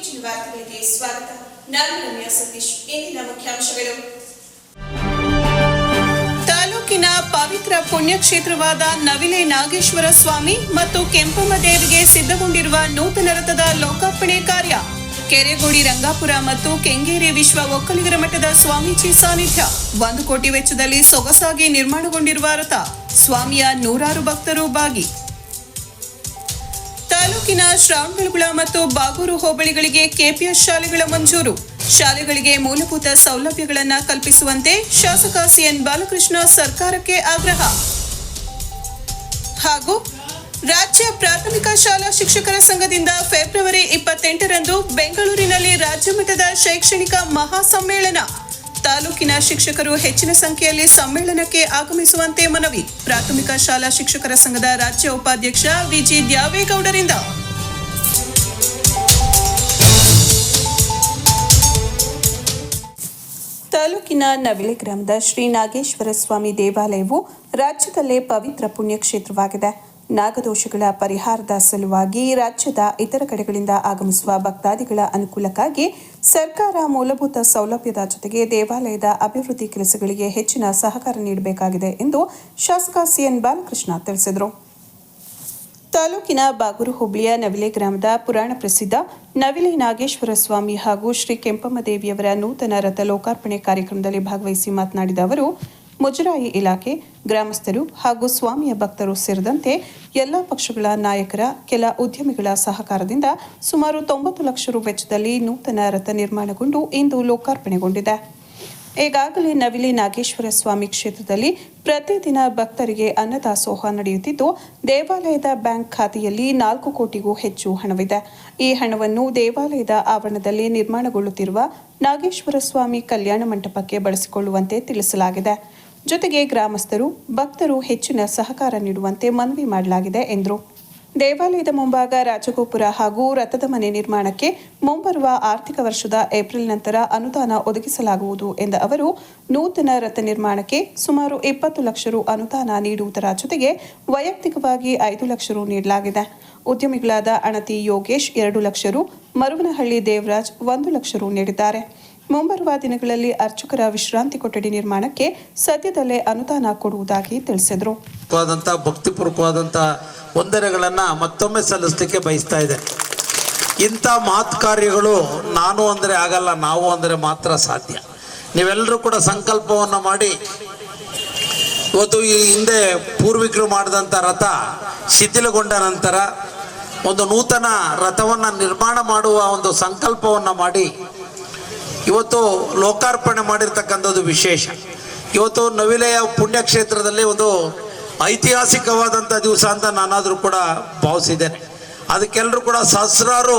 ಇತ್ತೀಚಿನ ವಾರ್ತೆಗಳಿಗೆ ಸ್ವಾಗತ. ನಾನು ರಮ್ಯಾ ಸತೀಶ್. ಇಂದಿನ ಮುಖ್ಯಾಂಶಗಳು: ತಾಲೂಕಿನ ಪವಿತ್ರ ಪುಣ್ಯಕ್ಷೇತ್ರವಾದ ನವಿಲೆ ನಾಗೇಶ್ವರ ಸ್ವಾಮಿ ಮತ್ತು ಕೆಂಪಮ್ಮ ದೇವಿಗೆ ಸಿದ್ಧಗೊಂಡಿರುವ ನೂತನ ರಥದ ಲೋಕಾರ್ಪಣೆ ಕಾರ್ಯ. ಕೆರೆಗೋಡಿ ರಂಗಾಪುರ ಮತ್ತು ಕೆಂಗೇರಿ ವಿಶ್ವ ಒಕ್ಕಲಿಗರ ಮಠದ ಸ್ವಾಮೀಜಿ ಸಾನ್ನಿಧ್ಯ. 1 ಕೋಟಿ ವೆಚ್ಚದಲ್ಲಿ ಸೊಗಸಾಗಿ ನಿರ್ಮಾಣಗೊಂಡಿರುವ ರಥ. ಸ್ವಾಮಿಯ ನೂರಾರು ಭಕ್ತರು ಭಾಗಿ. ತಾಲೂಕಿನ ಶ್ರಾವಣಬೆಳಗೊಳ ಮತ್ತು ಬಾಗೂರು ಹೋಬಳಿಗಳಿಗೆ ಕೆಪಿಎಸ್ ಶಾಲೆಗಳ ಮಂಜೂರು. ಶಾಲೆಗಳಿಗೆ ಮೂಲಭೂತ ಸೌಲಭ್ಯಗಳನ್ನು ಕಲ್ಪಿಸುವಂತೆ ಶಾಸಕ ಸಿಎನ್ ಬಾಲಕೃಷ್ಣ ಸರ್ಕಾರಕ್ಕೆ ಆಗ್ರಹ. ಹಾಗೂ ರಾಜ್ಯ ಪ್ರಾಥಮಿಕ ಶಾಲಾ ಶಿಕ್ಷಕರ ಸಂಘದಿಂದ ಫೆಬ್ರವರಿ 28ರಂದು ಬೆಂಗಳೂರಿನಲ್ಲಿ ರಾಜ್ಯಮಟ್ಟದ ಶೈಕ್ಷಣಿಕ ಮಹಾಸಮ್ಮೇಳನ. ತಾಲೂಕಿನ ಶಿಕ್ಷಕರು ಹೆಚ್ಚಿನ ಸಂಖ್ಯೆಯಲ್ಲಿ ಸಮ್ಮೇಳನಕ್ಕೆ ಆಗಮಿಸುವಂತೆ ಮನವಿ. ಪ್ರಾಥಮಿಕ ಶಾಲಾ ಶಿಕ್ಷಕರ ಸಂಘದ ರಾಜ್ಯ ಉಪಾಧ್ಯಕ್ಷ ವಿಜಿ ದ್ಯಾವೇಗೌಡರಿಂದ. ತಾಲೂಕಿನ ನವಿಲೆ ಗ್ರಾಮದ ಶ್ರೀ ನಾಗೇಶ್ವರ ಸ್ವಾಮಿ ದೇವಾಲಯವು ರಾಜ್ಯದಲ್ಲೇ ಪವಿತ್ರ ಪುಣ್ಯಕ್ಷೇತ್ರವಾಗಿದೆ. ನಾಗದೋಷಗಳ ಪರಿಹಾರದ ಸಲುವಾಗಿ ರಾಜ್ಯದ ಇತರ ಕಡೆಗಳಿಂದ ಆಗಮಿಸುವ ಭಕ್ತಾದಿಗಳ ಅನುಕೂಲಕ್ಕಾಗಿ ಸರ್ಕಾರ ಮೂಲಭೂತ ಸೌಲಭ್ಯದ ಜೊತೆಗೆ ದೇವಾಲಯದ ಅಭಿವೃದ್ಧಿ ಕೆಲಸಗಳಿಗೆ ಹೆಚ್ಚಿನ ಸಹಕಾರ ನೀಡಬೇಕಾಗಿದೆ ಎಂದು ಶಾಸಕ ಸಿಎನ್ ಬಾಲಕೃಷ್ಣ ತಿಳಿಸಿದರು. ತಾಲೂಕಿನ ಬಾಗೂರು ಹೋಬಳಿಯ ನವಿಲೆ ಗ್ರಾಮದ ಪುರಾಣ ಪ್ರಸಿದ್ಧ ನವಿಲೆ ನಾಗೇಶ್ವರ ಸ್ವಾಮಿ ಹಾಗೂ ಶ್ರೀ ಕೆಂಪಮ್ಮ ದೇವಿಯವರ ನೂತನ ರಥ ಲೋಕಾರ್ಪಣೆ ಕಾರ್ಯಕ್ರಮದಲ್ಲಿ ಭಾಗವಹಿಸಿ ಮಾತನಾಡಿದ ಅವರು, ಮುಜರಾಯಿ ಇಲಾಖೆ, ಗ್ರಾಮಸ್ಥರು ಹಾಗೂ ಸ್ವಾಮಿಯ ಭಕ್ತರು ಸೇರಿದಂತೆ ಎಲ್ಲ ಪಕ್ಷಗಳ ನಾಯಕರ, ಕೆಲ ಉದ್ಯಮಿಗಳ ಸಹಕಾರದಿಂದ ಸುಮಾರು 90 ಲಕ್ಷ ರು ವೆಚ್ಚದಲ್ಲಿ ನೂತನ ರಥ ನಿರ್ಮಾಣಗೊಂಡು ಇಂದು ಲೋಕಾರ್ಪಣೆಗೊಂಡಿದೆ. ಈಗಾಗಲೇ ನವಿಲೆ ನಾಗೇಶ್ವರ ಸ್ವಾಮಿ ಕ್ಷೇತ್ರದಲ್ಲಿ ಪ್ರತಿದಿನ ಭಕ್ತರಿಗೆ ಅನ್ನದಾಸೋಹ ನಡೆಯುತ್ತಿದ್ದು, ದೇವಾಲಯದ ಬ್ಯಾಂಕ್ ಖಾತೆಯಲ್ಲಿ 4 ಕೋಟಿಗೂ ಹೆಚ್ಚು ಹಣವಿದೆ. ಈ ಹಣವನ್ನು ದೇವಾಲಯದ ಆವರಣದಲ್ಲಿ ನಿರ್ಮಾಣಗೊಳ್ಳುತ್ತಿರುವ ನಾಗೇಶ್ವರ ಸ್ವಾಮಿ ಕಲ್ಯಾಣ ಮಂಟಪಕ್ಕೆ ಬಳಸಿಕೊಳ್ಳುವಂತೆ ತಿಳಿಸಲಾಗಿದೆ. ಜೊತೆಗೆ ಗ್ರಾಮಸ್ಥರು, ಭಕ್ತರು ಹೆಚ್ಚಿನ ಸಹಕಾರ ನೀಡುವಂತೆ ಮನವಿ ಮಾಡಲಾಗಿದೆ ಎಂದರು. ದೇವಾಲಯದ ಮುಂಭಾಗ ರಾಜಗೋಪುರ ಹಾಗೂ ರಥದ ಮನೆ ನಿರ್ಮಾಣಕ್ಕೆ ಮುಂಬರುವ ಆರ್ಥಿಕ ವರ್ಷದ ಏಪ್ರಿಲ್ ನಂತರ ಅನುದಾನ ಒದಗಿಸಲಾಗುವುದು ಎಂದ ಅವರು, ನೂತನ ರಥ ನಿರ್ಮಾಣಕ್ಕೆ ಸುಮಾರು 20 ಲಕ್ಷ ರು ಅನುದಾನ ನೀಡುವುದರ ಜೊತೆಗೆ ವೈಯಕ್ತಿಕವಾಗಿ 5 ಲಕ್ಷ ರು ನೀಡಲಾಗಿದೆ. ಉದ್ಯಮಿಗಳಾದ ಅಣತಿ ಯೋಗೇಶ್ 2 ಲಕ್ಷ ರು, ಮರುವನಹಳ್ಳಿ ದೇವರಾಜ್ 1 ಲಕ್ಷ ರು ನೀಡಿದ್ದಾರೆ. ಮುಂಬರುವ ದಿನಗಳಲ್ಲಿ ಅರ್ಚಕರ ವಿಶ್ರಾಂತಿ ಕೊಠಡಿ ನಿರ್ಮಾಣಕ್ಕೆ ಸದ್ಯದಲ್ಲೇ ಅನುದಾನ ಕೊಡುವುದಾಗಿ ತಿಳಿಸಿದರು. ಭಕ್ತಿಪೂರ್ವಕವಾದಂಥ ವಂದನೆಗಳನ್ನು ಮತ್ತೊಮ್ಮೆ ಸಲ್ಲಿಸಲಿಕ್ಕೆ ಬಯಸ್ತಾ ಇದೆ. ಇಂಥ ಮಹತ್ ಕಾರ್ಯಗಳು ನಾನು ಅಂದರೆ ಆಗಲ್ಲ, ನಾವು ಅಂದರೆ ಮಾತ್ರ ಸಾಧ್ಯ. ನೀವೆಲ್ಲರೂ ಕೂಡ ಸಂಕಲ್ಪವನ್ನು ಮಾಡಿ ಇವತ್ತು ಈ ಹಿಂದೆ ಪೂರ್ವಿಕರು ಮಾಡಿದಂಥ ರಥ ಶಿಥಿಲಗೊಂಡ ನಂತರ ಒಂದು ನೂತನ ರಥವನ್ನು ನಿರ್ಮಾಣ ಮಾಡುವ ಒಂದು ಸಂಕಲ್ಪವನ್ನು ಮಾಡಿ ಇವತ್ತು ಲೋಕಾರ್ಪಣೆ ಮಾಡಿರ್ತಕ್ಕಂಥದ್ದು ವಿಶೇಷ. ಇವತ್ತು ನವಿಲೆಯ ಪುಣ್ಯಕ್ಷೇತ್ರದಲ್ಲಿ ಒಂದು ಐತಿಹಾಸಿಕವಾದಂಥ ದಿವಸ ಅಂತ ನಾನಾದರೂ ಕೂಡ ಭಾವಿಸಿದ್ದೇನೆ. ಅದಕ್ಕೆಲ್ಲರೂ ಕೂಡ ಸಹಸ್ರಾರು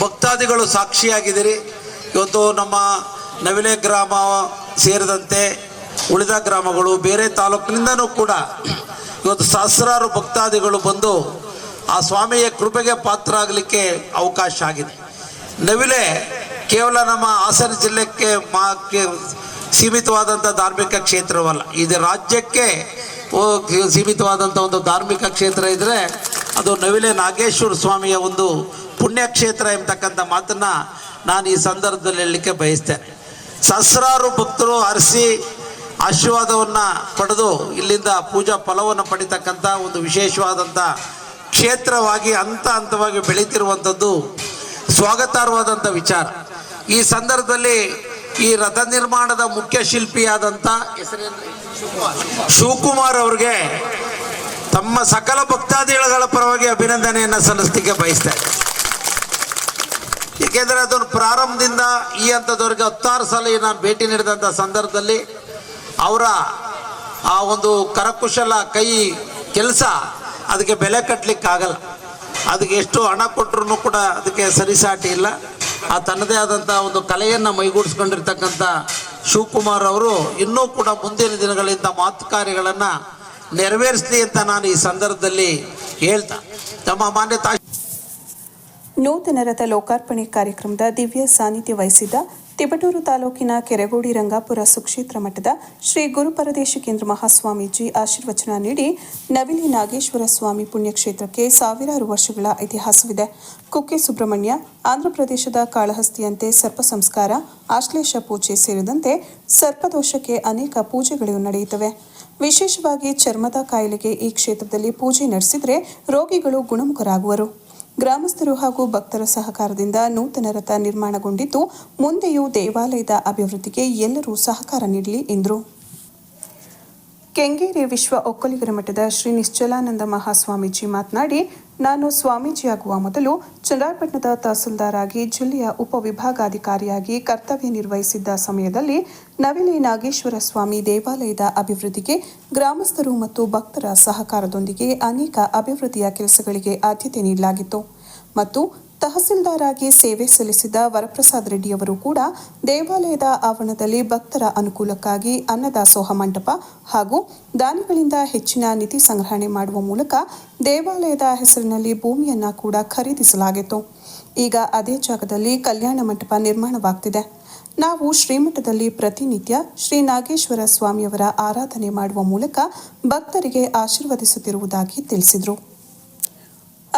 ಭಕ್ತಾದಿಗಳು ಸಾಕ್ಷಿಯಾಗಿದ್ದೀರಿ. ಇವತ್ತು ನಮ್ಮ ನವಿಲೆ ಗ್ರಾಮ ಸೇರಿದಂತೆ ಉಳಿದ ಗ್ರಾಮಗಳು, ಬೇರೆ ತಾಲೂಕಿನಿಂದನೂ ಕೂಡ ಇವತ್ತು ಸಹಸ್ರಾರು ಭಕ್ತಾದಿಗಳು ಬಂದು ಆ ಸ್ವಾಮಿಯ ಕೃಪೆಗೆ ಪಾತ್ರ ಆಗಲಿಕ್ಕೆ ಅವಕಾಶ ಆಗಿದೆ. ನವಿಲೆ ಕೇವಲ ನಮ್ಮ ಹಾಸನ ಜಿಲ್ಲೆಗೆ ಸೀಮಿತವಾದಂಥ ಧಾರ್ಮಿಕ ಕ್ಷೇತ್ರವಲ್ಲ, ಇದು ರಾಜ್ಯಕ್ಕೆ ಸೀಮಿತವಾದಂಥ ಒಂದು ಧಾರ್ಮಿಕ ಕ್ಷೇತ್ರ ಇದ್ದರೆ ಅದು ನವಿಲೆ ನಾಗೇಶ್ವರ ಸ್ವಾಮಿಯ ಒಂದು ಪುಣ್ಯಕ್ಷೇತ್ರ ಎಂಬತಕ್ಕಂಥ ಮಾತನ್ನು ನಾನು ಈ ಸಂದರ್ಭದಲ್ಲಿ ಹೇಳಲಿಕ್ಕೆ ಬಯಸ್ತೇನೆ. ಸಹಸ್ರಾರು ಭಕ್ತರು ಹರಿಸಿ ಆಶೀರ್ವಾದವನ್ನು ಪಡೆದು ಇಲ್ಲಿಂದ ಪೂಜಾ ಫಲವನ್ನು ಪಡಿತಕ್ಕಂಥ ಒಂದು ವಿಶೇಷವಾದಂಥ ಕ್ಷೇತ್ರವಾಗಿ ಹಂತವಾಗಿ ಬೆಳೀತಿರುವಂಥದ್ದು ಸ್ವಾಗತಾರ್ಹವಾದಂಥ ವಿಚಾರ. ಈ ಸಂದರ್ಭದಲ್ಲಿ ಈ ರಥ ನಿರ್ಮಾಣದ ಮುಖ್ಯ ಶಿಲ್ಪಿಯಾದಂಥ ಶಿವಕುಮಾರ್ ಅವ್ರಿಗೆ ತಮ್ಮ ಸಕಲ ಭಕ್ತಾದಿಗಳ ಪರವಾಗಿ ಅಭಿನಂದನೆಯನ್ನು ಸಲ್ಲಿಸಲಿಕ್ಕೆ ಬಯಸ್ತಾರೆ. ಏಕೆಂದರೆ ಅದನ್ನು ಪ್ರಾರಂಭದಿಂದ ಈ ಹಂತದವರೆಗೆ 16 ಸಲ ನಾನು ಭೇಟಿ ನೀಡಿದಂಥ ಸಂದರ್ಭದಲ್ಲಿ ಅವರ ಆ ಒಂದು ಕರಕುಶಲ ಕೈ ಕೆಲಸ ಅದಕ್ಕೆ ಬೆಲೆ ಕಟ್ಟಲಿಕ್ಕಾಗಲ್ಲ. ಅದಕ್ಕೆ ಎಷ್ಟು ಹಣ ಕೊಟ್ಟರು ಕೂಡ ಅದಕ್ಕೆ ಸರಿಸಾಟಿ ಇಲ್ಲ. ಆ ತನ್ನದೇ ಆದಂಥ ಒಂದು ಕಲೆಯನ್ನು ಮೈಗೂಡಿಸ್ಕೊಂಡಿರ್ತಕ್ಕಂಥ ಶಿವಕುಮಾರ್ ಅವರು ಇನ್ನೂ ಕೂಡ ಮುಂದಿನ ದಿನಗಳಿಂದ ಮಾತು ಕಾರ್ಯಗಳನ್ನು ನೆರವೇರಿಸಲಿ ಅಂತ ನಾನು ಈ ಸಂದರ್ಭದಲ್ಲಿ ಹೇಳ್ತಾ, ತಮ್ಮ ಮಾನ್ಯ ನೂತನ ರಥ ಲೋಕಾರ್ಪಣೆ ಕಾರ್ಯಕ್ರಮದ ದಿವ್ಯ ಸಾನ್ನಿಧ್ಯ ವಹಿಸಿದ್ದ ತಿಪಟೂರು ತಾಲೂಕಿನ ಕೆರೆಗೋಡಿ ರಂಗಾಪುರ ಸುಕ್ಷೇತ್ರ ಮಠದ ಶ್ರೀ ಗುರುಪರದೇಶಿಕೇಂದ್ರ ಮಹಾಸ್ವಾಮೀಜಿ ಆಶೀರ್ವಚನ ನೀಡಿ ನವಿಲಿ ನಾಗೇಶ್ವರ ಸ್ವಾಮಿ ಪುಣ್ಯಕ್ಷೇತ್ರಕ್ಕೆ ಸಾವಿರಾರು ವರ್ಷಗಳ ಇತಿಹಾಸವಿದೆ. ಕುಕ್ಕೆ ಸುಬ್ರಹ್ಮಣ್ಯ, ಆಂಧ್ರಪ್ರದೇಶದ ಕಾಳಹಸ್ತಿಯಂತೆ ಸರ್ಪ ಸಂಸ್ಕಾರ, ಆಶ್ಲೇಷ ಪೂಜೆ ಸೇರಿದಂತೆ ಸರ್ಪದೋಷಕ್ಕೆ ಅನೇಕ ಪೂಜೆಗಳು ನಡೆಯುತ್ತವೆ. ವಿಶೇಷವಾಗಿ ಚರ್ಮದ ಕಾಯಿಲೆಗೆ ಈ ಕ್ಷೇತ್ರದಲ್ಲಿ ಪೂಜೆ ನಡೆಸಿದರೆ ರೋಗಿಗಳು ಗುಣಮುಖರಾಗುವರು. ಗ್ರಾಮಸ್ಥರು ಹಾಗೂ ಭಕ್ತರ ಸಹಕಾರದಿಂದ ನೂತನ ರಥ ನಿರ್ಮಾಣಗೊಂಡಿದ್ದು ಮುಂದೆಯೂ ದೇವಾಲಯದ ಅಭಿವೃದ್ಧಿಗೆ ಎಲ್ಲರೂ ಸಹಕಾರ ನೀಡಲಿ ಎಂದರು. ಕೆಂಗೇರಿ ವಿಶ್ವ ಒಕ್ಕಲಿಗರ ಮಠದ ಶ್ರೀ ನಿಶ್ಚಲಾನಂದ ಮಹಾಸ್ವಾಮೀಜಿ ಮಾತನಾಡಿ, ನಾನು ಸ್ವಾಮೀಜಿಯಾಗುವ ಮೊದಲು ಚನ್ನರಾಯಪಟ್ಟಣದ ತಹಸೀಲ್ದಾರ್ ಆಗಿ ಜಿಲ್ಲೆಯ ಉಪವಿಭಾಗಾಧಿಕಾರಿಯಾಗಿ ಕರ್ತವ್ಯ ನಿರ್ವಹಿಸಿದ್ದ ಸಮಯದಲ್ಲಿ ನವಿಲಿ ನಾಗೇಶ್ವರ ಸ್ವಾಮಿ ದೇವಾಲಯದ ಅಭಿವೃದ್ಧಿಗೆ ಗ್ರಾಮಸ್ಥರು ಮತ್ತು ಭಕ್ತರ ಸಹಕಾರದೊಂದಿಗೆ ಅನೇಕ ಅಭಿವೃದ್ಧಿಯ ಕೆಲಸಗಳಿಗೆ ಆದ್ಯತೆ ನೀಡಲಾಗಿತ್ತು ಮತ್ತು ತಹಸೀಲ್ದಾರ್ ಆಗಿ ಸೇವೆ ಸಲ್ಲಿಸಿದ ವರಪ್ರಸಾದ್ ರೆಡ್ಡಿಯವರು ಕೂಡ ದೇವಾಲಯದ ಆವರಣದಲ್ಲಿ ಭಕ್ತರ ಅನುಕೂಲಕ್ಕಾಗಿ ಅನ್ನದಾಸೋಹ ಮಂಟಪ ಹಾಗೂ ದಾನಿಗಳಿಂದ ಹೆಚ್ಚಿನ ನಿಧಿ ಸಂಗ್ರಹಣೆ ಮಾಡುವ ಮೂಲಕ ದೇವಾಲಯದ ಹೆಸರಿನಲ್ಲಿ ಭೂಮಿಯನ್ನು ಕೂಡ ಖರೀದಿಸಲಾಗಿತ್ತು. ಈಗ ಅದೇ ಜಾಗದಲ್ಲಿ ಕಲ್ಯಾಣ ಮಂಟಪ ನಿರ್ಮಾಣವಾಗ್ತಿದೆ. ನಾವು ಶ್ರೀಮಠದಲ್ಲಿ ಪ್ರತಿನಿತ್ಯ ಶ್ರೀ ನಾಗೇಶ್ವರ ಸ್ವಾಮಿಯವರ ಆರಾಧನೆ ಮಾಡುವ ಮೂಲಕ ಭಕ್ತರಿಗೆ ಆಶೀರ್ವದಿಸುತ್ತಿರುವುದಾಗಿ ತಿಳಿಸಿದರು.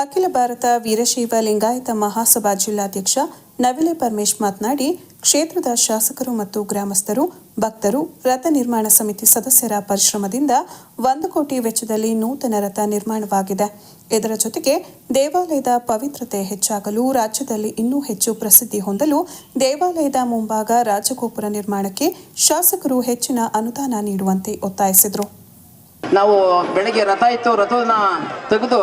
ಅಖಿಲ ಭಾರತ ವೀರಶೈವ ಲಿಂಗಾಯತ ಮಹಾಸಭಾ ಜಿಲ್ಲಾಧ್ಯಕ್ಷ ನವಿಲೆ ಪರಮೇಶ್ ಮಾತನಾಡಿ, ಕ್ಷೇತ್ರದ ಶಾಸಕರು ಮತ್ತು ಗ್ರಾಮಸ್ಥರು, ಭಕ್ತರು, ರಥ ನಿರ್ಮಾಣ ಸಮಿತಿ ಸದಸ್ಯರ ಪರಿಶ್ರಮದಿಂದ 1 ಕೋಟಿ ವೆಚ್ಚದಲ್ಲಿ ನೂತನ ರಥ ನಿರ್ಮಾಣವಾಗಿದೆ. ಇದರ ಜೊತೆಗೆ ದೇವಾಲಯದ ಪವಿತ್ರತೆ ಹೆಚ್ಚಾಗಲು, ರಾಜ್ಯದಲ್ಲಿ ಇನ್ನೂ ಹೆಚ್ಚು ಪ್ರಸಿದ್ಧಿ ಹೊಂದಲು ದೇವಾಲಯದ ಮುಂಭಾಗ ರಾಜಗೋಪುರ ನಿರ್ಮಾಣಕ್ಕೆ ಶಾಸಕರು ಹೆಚ್ಚಿನ ಅನುದಾನ ನೀಡುವಂತೆ ಒತ್ತಾಯಿಸಿದರು. ನಾವು ಬೆಳಗ್ಗೆ ರಥ ಇತ್ತು, ರಥನ ತೆಗೆದು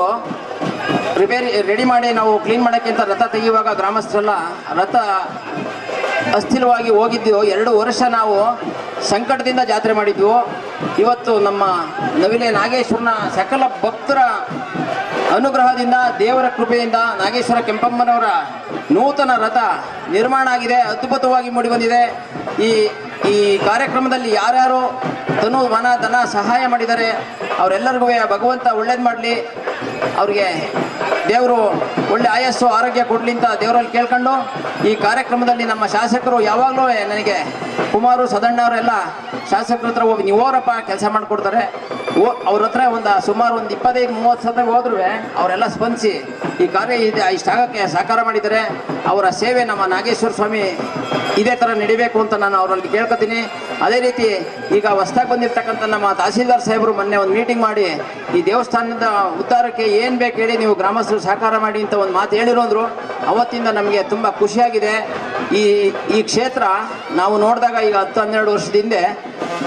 ರೆಡಿ ಮಾಡಿ ನಾವು ಕ್ಲೀನ್ ಮಾಡೋಕ್ಕಿಂತ ರಥ ತೆಗೆಯುವಾಗ ಗ್ರಾಮಸ್ಥರೆಲ್ಲ ರಥ ಅಸ್ಥಿರವಾಗಿ ಹೋಗಿದ್ದು 2 ವರ್ಷ ನಾವು ಸಂಕಟದಿಂದ ಜಾತ್ರೆ ಮಾಡಿದ್ವು. ಇವತ್ತು ನಮ್ಮ ನವಿಲೆ ನಾಗೇಶ್ವರನ ಸಕಲ ಭಕ್ತರ ಅನುಗ್ರಹದಿಂದ, ದೇವರ ಕೃಪೆಯಿಂದ ನಾಗೇಶ್ವರ ಕೆಂಪಮ್ಮನವರ ನೂತನ ರಥ ನಿರ್ಮಾಣ ಆಗಿದೆ. ಅದ್ಭುತವಾಗಿ ಮೂಡಿಬಂದಿದೆ. ಈ ಕಾರ್ಯಕ್ರಮದಲ್ಲಿ ಯಾರ್ಯಾರು ತನು ಮನ ಧನ ಸಹಾಯ ಮಾಡಿದ್ದಾರೆ ಅವರೆಲ್ಲರಿಗೂ ಭಗವಂತ ಒಳ್ಳೇದು ಮಾಡಲಿ, ಅವ್ರಿಗೆ ದೇವರು ಒಳ್ಳೆ ಆಯಸ್ಸು ಆರೋಗ್ಯ ಕೊಡಲಿ ಅಂತ ದೇವರಲ್ಲಿ ಕೇಳ್ಕೊಂಡು, ಈ ಕಾರ್ಯಕ್ರಮದಲ್ಲಿ ನಮ್ಮ ಶಾಸಕರು ಯಾವಾಗಲೂ ನನಗೆ ಕುಮಾರು ಸದಣ್ಣವರೆಲ್ಲ ಶಾಸಕರ ಹತ್ರ ಹೋಗಿ ನೀವು ಹೋರಪ್ಪ ಕೆಲಸ ಮಾಡಿಕೊಡ್ತಾರೆ. ಅವ್ರ ಹತ್ರ ಸುಮಾರು 25-30 ಸತ ಹೋದ್ರೂ ಅವರೆಲ್ಲ ಸ್ಪಂದಿಸಿ ಈ ಕಾರ್ಯ ಇಷ್ಟಾಗಕ್ಕೆ ಸಹಕಾರ ಮಾಡಿದ್ದಾರೆ. ಅವರ ಸೇವೆ ನಮ್ಮ ನಾಗೇಶ್ವರ ಸ್ವಾಮಿ ಇದೇ ಥರ ನಡಿಬೇಕು ಅಂತ ನಾನು ಅವರಲ್ಲಿ ಕೇಳ್ಕೊತೀನಿ. ಅದೇ ರೀತಿ ಈಗ ಹೊಸ್ದಾಗಿ ಬಂದಿರತಕ್ಕಂಥ ನಮ್ಮ ತಹಸೀಲ್ದಾರ್ ಸಾಹೇಬರು ಮೊನ್ನೆ ಒಂದು ಮೀಟಿಂಗ್ ಮಾಡಿ ಈ ದೇವಸ್ಥಾನದ ಉದ್ಧಾರಕ್ಕೆ ಏನು ಬೇಕು ಹೇಳಿ ನೀವು ಗ್ರಾಮಸ್ಥರು ಸಹಕಾರ ಮಾಡಿ ಅಂತ ಒಂದು ಮಾತು ಹೇಳಿರೋಂದ್ರು. ಅವತ್ತಿಂದ ನಮಗೆ ತುಂಬ ಖುಷಿಯಾಗಿದೆ. ಈ ಕ್ಷೇತ್ರ ನಾವು ನೋಡಿದಾಗ ಈಗ 10-12 ವರ್ಷದ ಹಿಂದೆ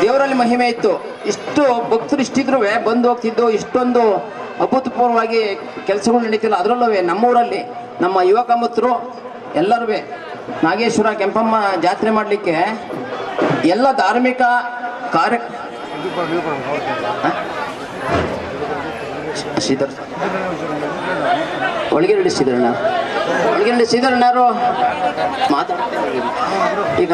ದೇವರಲ್ಲಿ ಮಹಿಮೆ ಇತ್ತು. ಇಷ್ಟು ಭಕ್ತರು ಇಷ್ಟಿದ್ರೂ ಬಂದು ಹೋಗ್ತಿದ್ದು, ಇಷ್ಟೊಂದು ಅಭೂತಪೂರ್ವವಾಗಿ ಕೆಲಸಗಳು ನಡೀತಿಲ್ಲ. ಅದರಲ್ಲೂ ನಮ್ಮೂರಲ್ಲಿ ನಮ್ಮ ಯುವಕ ಮಿತ್ರರು ಎಲ್ಲರೂ ನಾಗೇಶ್ವರ ಕೆಂಪಮ್ಮ ಜಾತ್ರೆ ಮಾಡಲಿಕ್ಕೆ ಎಲ್ಲ ಧಾರ್ಮಿಕ ಕಾರ್ಯ ಒಳಗೆ ನಡೆಸಿದ್ರಣ್ಣರು ಮಾತಾಡ್ತಾರೆ ಈಗ.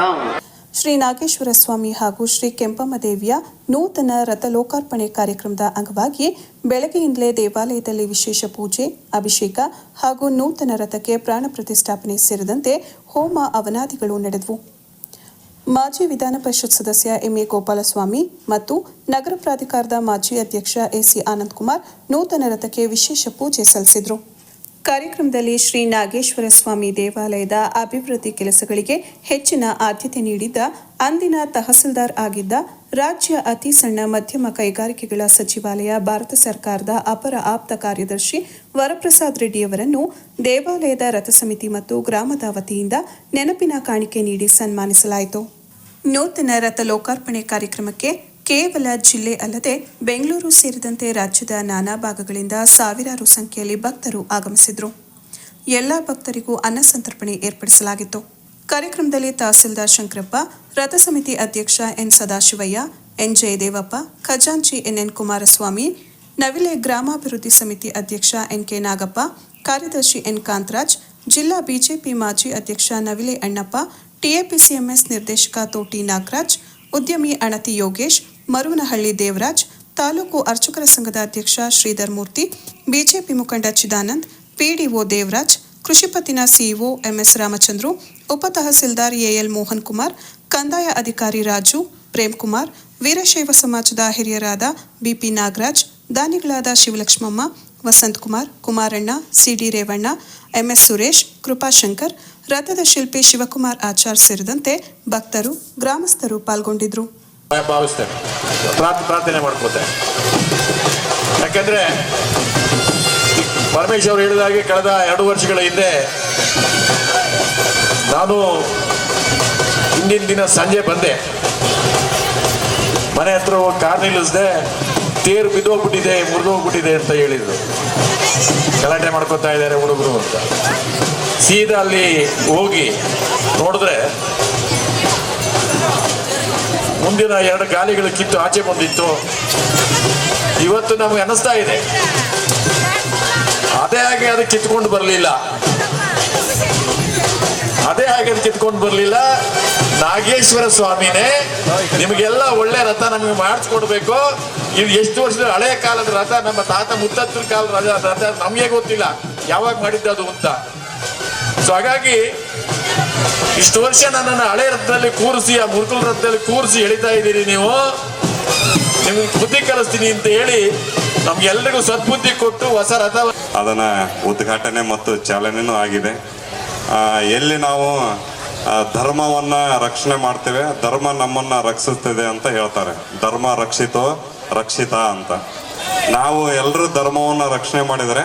ಶ್ರೀ ನಾಗೇಶ್ವರ ಸ್ವಾಮಿ ಹಾಗೂ ಶ್ರೀ ಕೆಂಪಮ್ಮ ದೇವಿಯ ನೂತನ ರಥ ಲೋಕಾರ್ಪಣೆ ಕಾರ್ಯಕ್ರಮದ ಅಂಗವಾಗಿ ಬೆಳಗ್ಗೆಯಿಂದಲೇ ದೇವಾಲಯದಲ್ಲಿ ವಿಶೇಷ ಪೂಜೆ, ಅಭಿಷೇಕ ಹಾಗೂ ನೂತನ ರಥಕ್ಕೆ ಪ್ರಾಣ ಪ್ರತಿಷ್ಠಾಪನೆ ಸೇರಿದಂತೆ ಹೋಮ ಅವನಾದಿಗಳು ನಡೆದವು. ಮಾಜಿ ವಿಧಾನ ಪರಿಷತ್ ಸದಸ್ಯ ಎಂಎ ಗೋಪಾಲಸ್ವಾಮಿ ಮತ್ತು ನಗರ ಪ್ರಾಧಿಕಾರದ ಮಾಜಿ ಅಧ್ಯಕ್ಷ ಎಸಿ ಆನಂದಕುಮಾರ್ ನೂತನ ರಥಕ್ಕೆ ವಿಶೇಷ ಪೂಜೆ ಸಲ್ಲಿಸಿದರು. ಕಾರ್ಯಕ್ರಮದಲ್ಲಿ ಶ್ರೀ ನಾಗೇಶ್ವರ ಸ್ವಾಮಿ ದೇವಾಲಯದ ಅಭಿವೃದ್ಧಿ ಕೆಲಸಗಳಿಗೆ ಹೆಚ್ಚಿನ ಆದ್ಯತೆ ನೀಡಿದ್ದ ಅಂದಿನ ತಹಸೀಲ್ದಾರ್ ಆಗಿದ್ದ ರಾಜ್ಯ ಅತಿ ಸಣ್ಣ ಮಧ್ಯಮ ಕೈಗಾರಿಕೆಗಳ ಸಚಿವಾಲಯ ಭಾರತ ಸರ್ಕಾರದ ಅಪರ ಆಪ್ತ ಕಾರ್ಯದರ್ಶಿ ವರಪ್ರಸಾದ್ ರೆಡ್ಡಿಯವರನ್ನು ದೇವಾಲಯದ ರಥ ಸಮಿತಿ ಮತ್ತು ಗ್ರಾಮದ ವತಿಯಿಂದ ನೆನಪಿನ ಕಾಣಿಕೆ ನೀಡಿ ಸನ್ಮಾನಿಸಲಾಯಿತು. ನೂತನ ರಥ ಲೋಕಾರ್ಪಣೆ ಕಾರ್ಯಕ್ರಮಕ್ಕೆ ಕೇವಲ ಜಿಲ್ಲೆ ಅಲ್ಲದೆ ಬೆಂಗಳೂರು ಸೇರಿದಂತೆ ರಾಜ್ಯದ ನಾನಾ ಭಾಗಗಳಿಂದ ಸಾವಿರಾರು ಸಂಖ್ಯೆಯಲ್ಲಿ ಭಕ್ತರು ಆಗಮಿಸಿದರು. ಎಲ್ಲ ಭಕ್ತರಿಗೂ ಅನ್ನ ಸಂತರ್ಪಣೆ ಏರ್ಪಡಿಸಲಾಗಿತ್ತು. ಕಾರ್ಯಕ್ರಮದಲ್ಲಿ ತಹಸೀಲ್ದಾರ್ ಶಂಕರಪ್ಪ, ರಥ ಸಮಿತಿ ಅಧ್ಯಕ್ಷ ಎನ್ ಸದಾಶಿವಯ್ಯ, ಎನ್ ಜಯದೇವಪ್ಪ, ಖಜಾಂಚಿ ಎನ್ಎನ್ ಕುಮಾರಸ್ವಾಮಿ, ನವಿಲೆ ಗ್ರಾಮಾಭಿವೃದ್ಧಿ ಸಮಿತಿ ಅಧ್ಯಕ್ಷ ಎನ್ಕೆ ನಾಗಪ್ಪ, ಕಾರ್ಯದರ್ಶಿ ಎನ್ ಕಾಂತರಾಜ್, ಜಿಲ್ಲಾ ಬಿಜೆಪಿ ಮಾಜಿ ಅಧ್ಯಕ್ಷ ನವಿಲೆ ಅಣ್ಣಪ್ಪ, ಟಿಎಪಿಸಿಎಂಎಸ್ ನಿರ್ದೇಶಕ ತೋಟಿ ನಾಗರಾಜ್, ಉದ್ಯಮಿ ಅಣತಿ ಯೋಗೇಶ್, ಮರುನಹಳ್ಳಿ ದೇವರಾಜ್, ತಾಲೂಕು ಅರ್ಚಕರ ಸಂಘದ ಅಧ್ಯಕ್ಷ ಶ್ರೀಧರ್ ಮೂರ್ತಿ, ಬಿಜೆಪಿ ಮುಖಂಡ ಚಿದಾನಂದ್, ಪಿಡಿಒ ದೇವರಾಜ್, ಕೃಷಿಪತ್ತಿನ ಸಿಇಒ ಎಂಎಸ್ ರಾಮಚಂದ್ರು, ಉಪ ತಹಸೀಲ್ದಾರ್ ಎಎಲ್ ಮೋಹನ್ ಕುಮಾರ್, ಕಂದಾಯ ಅಧಿಕಾರಿ ರಾಜು, ಪ್ರೇಮ್ ಕುಮಾರ್, ವೀರಶೈವ ಸಮಾಜದ ಹಿರಿಯರಾದ ಬಿಪಿ ನಾಗರಾಜ್, ದಾನಿಗಳಾದ ಶಿವಲಕ್ಷ್ಮಮ್ಮ, ವಸಂತ್ ಕುಮಾರ್, ಕುಮಾರಣ್ಣ, ಸಿಡಿ ರೇವಣ್ಣ, ಎಂಎಸ್ ಸುರೇಶ್, ಕೃಪಾಶಂಕರ್, ರಥದ ಶಿಲ್ಪಿ ಶಿವಕುಮಾರ್ ಆಚಾರ್ ಸೇರಿದಂತೆ ಭಕ್ತರು, ಗ್ರಾಮಸ್ಥರು ಪಾಲ್ಗೊಂಡಿದ್ರು. ಭಾವಿಸ್ತೇನೆ, ಪ್ರಾರ್ಥನೆ ಮಾಡ್ಕೋತೆ. ಯಾಕಂದ್ರೆ ಪರಮೇಶ್ ಅವರು ಹೇಳಿದಾಗೆ ಕಳೆದ 2 ವರ್ಷಗಳ ಹಿಂದೆ ನಾನು ಹಿಂದಿನ ದಿನ ಸಂಜೆ ಬಂದೆ. ಮನೆ ಹತ್ರ ಹೋಗಿ ಕಾರ್ ನಿಲ್ಲಿಸ್ದೆ, ತೇರು ಬಿದ್ದೋಗ್ಬಿಟ್ಟಿದೆ, ಮುರಿದೋಗ್ಬಿಟ್ಟಿದೆ ಅಂತ ಹೇಳಿದ್ರು. ಗಲಾಟೆ ಮಾಡ್ಕೋತಾ ಇದ್ದಾರೆ ಹುಡುಗರು ಅಂತ. ಸೀದಾ ಅಲ್ಲಿ ಹೋಗಿ ನೋಡಿದ್ರೆ ಮುಂದಿನ 2 ಗಾಲಿಗಳು ಕಿತ್ತು ಆಚೆ ಬಂದಿತ್ತು. ಇವತ್ತು ನಮಗೆ ಅನ್ನಿಸ್ತಾ ಇದೆ ಅದೇ ಹಾಗೆ ಅದು ಕಿತ್ಕೊಂಡು ಬರಲಿಲ್ಲ, ನಾಗೇಶ್ವರ ಸ್ವಾಮಿನೇ ನಿಮಗೆಲ್ಲ ಒಳ್ಳೆ ರಥ ನಮಗೆ ಮಾಡಿಸ್ಕೊಡ್ಬೇಕು. ಇದು ಎಷ್ಟು ವರ್ಷದ ಹಳೆಯ ಕಾಲದ ರಥ, ನಮ್ಮ ತಾತ ಮುತ್ತತ್ತರ ಕಾಲದ ರಥ, ನಮಗೆ ಗೊತ್ತಿಲ್ಲ ಯಾವಾಗ ಮಾಡಿದ್ದದು ಅಂತ. ಸೊ ಹಾಗಾಗಿ ಇಷ್ಟು ವರ್ಷ ನನ್ನನ್ನು ಹಳೆ ರಥದಲ್ಲಿ ಕೂರಿಸಿ, ಆ ಮುರುಕಲ್ ರಥದಲ್ಲಿ ಕೂರಿಸಿ ಎಳಿತಾ ಇದ್ದೀರಿ ನೀವು, ನಿಮ್ಗೆ ಬುದ್ಧಿ ಕಲಿಸ್ತೀನಿ ಅಂತ ಹೇಳಿ ನಮ್ಗೆಲ್ಲರಿಗೂ ಸದ್ಬುದ್ಧಿ ಕೊಟ್ಟು ಹೊಸ ರಥ ಅದನ್ನ ಉದ್ಘಾಟನೆ ಮತ್ತು ಚಾಲನೆನೂ ಆಗಿದೆ. ಎಲ್ಲಿ ನಾವು ಧರ್ಮವನ್ನ ರಕ್ಷಣೆ ಮಾಡ್ತೇವೆ, ಧರ್ಮ ನಮ್ಮನ್ನ ರಕ್ಷಿಸ್ತದೆ ಅಂತ ಹೇಳ್ತಾರೆ. ಧರ್ಮ ರಕ್ಷಿತೋ ರಕ್ಷಿತ ಅಂತ. ನಾವು ಎಲ್ಲರೂ ಧರ್ಮವನ್ನ ರಕ್ಷಣೆ ಮಾಡಿದರೆ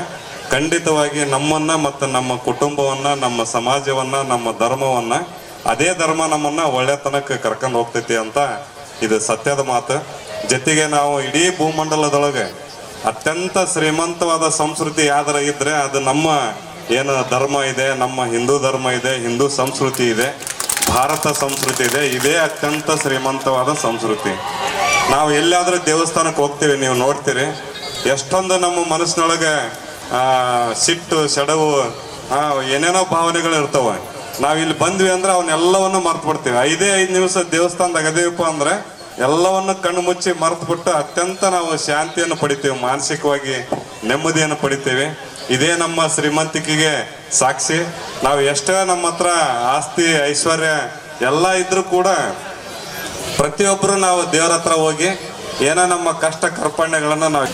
ಖಂಡಿತವಾಗಿ ನಮ್ಮನ್ನ ಮತ್ತು ನಮ್ಮ ಕುಟುಂಬವನ್ನ, ನಮ್ಮ ಸಮಾಜವನ್ನ, ನಮ್ಮ ಧರ್ಮವನ್ನ, ಅದೇ ಧರ್ಮ ನಮ್ಮನ್ನ ಒಳ್ಳೆತನಕ್ಕೆ ಕರ್ಕೊಂಡು ಹೋಗ್ತೈತಿ ಅಂತ ಇದು ಸತ್ಯದ ಮಾತು. ಜೊತೆಗೆ ನಾವು ಇಡೀ ಭೂಮಂಡಲದೊಳಗೆ ಅತ್ಯಂತ ಶ್ರೀಮಂತವಾದ ಸಂಸ್ಕೃತಿ ಯಾವ್ದಾರ ಇದ್ರೆ ಅದು ನಮ್ಮ ಏನು ಧರ್ಮ ಇದೆ, ನಮ್ಮ ಹಿಂದೂ ಧರ್ಮ ಇದೆ, ಹಿಂದೂ ಸಂಸ್ಕೃತಿ ಇದೆ, ಭಾರತ ಸಂಸ್ಕೃತಿ ಇದೆ. ಇದೇ ಅತ್ಯಂತ ಶ್ರೀಮಂತವಾದ ಸಂಸ್ಕೃತಿ. ನಾವು ಎಲ್ಲಾದ್ರೂ ದೇವಸ್ಥಾನಕ್ಕೆ ಹೋಗ್ತೀವಿ, ನೀವು ನೋಡ್ತೀರಿ ಎಷ್ಟೊಂದು ನಮ್ಮ ಮನಸ್ಸಿನೊಳಗೆ ಸಿಟ್ಟು, ಸೆಡವು, ಏನೇನೋ ಭಾವನೆಗಳು ಇರ್ತವೆ. ನಾವು ಇಲ್ಲಿ ಬಂದ್ವಿ ಅಂದ್ರೆ ಅವನ್ನೆಲ್ಲವನ್ನು ಮರ್ತು ಬಿಡ್ತೀವಿ. 5 ನಿಮಿಷ ದೇವಸ್ಥಾನದಾಗ ಅದೇವಪ್ಪ ಅಂದ್ರೆ ಎಲ್ಲವನ್ನು ಕಣ್ಣು ಮುಚ್ಚಿ ಮರೆತು ಬಿಟ್ಟು ಅತ್ಯಂತ ನಾವು ಶಾಂತಿಯನ್ನು ಪಡಿತೀವಿ, ಮಾನಸಿಕವಾಗಿ ನೆಮ್ಮದಿಯನ್ನು ಪಡಿತೀವಿ. ಇದೇ ನಮ್ಮ ಶ್ರೀಮಂತಿಕೆಗೆ ಸಾಕ್ಷಿ. ನಾವು ಎಷ್ಟೇ ನಮ್ಮ ಹತ್ರ ಆಸ್ತಿ ಐಶ್ವರ್ಯ ಎಲ್ಲ ಇದ್ರೂ ಕೂಡ ಪ್ರತಿಯೊಬ್ಬರು ನಾವು ದೇವರ ಹತ್ರ ಹೋಗಿ ಏನೋ ನಮ್ಮ ಕಷ್ಟ ಕಾರ್ಪಣ್ಯಗಳನ್ನು ನಾವು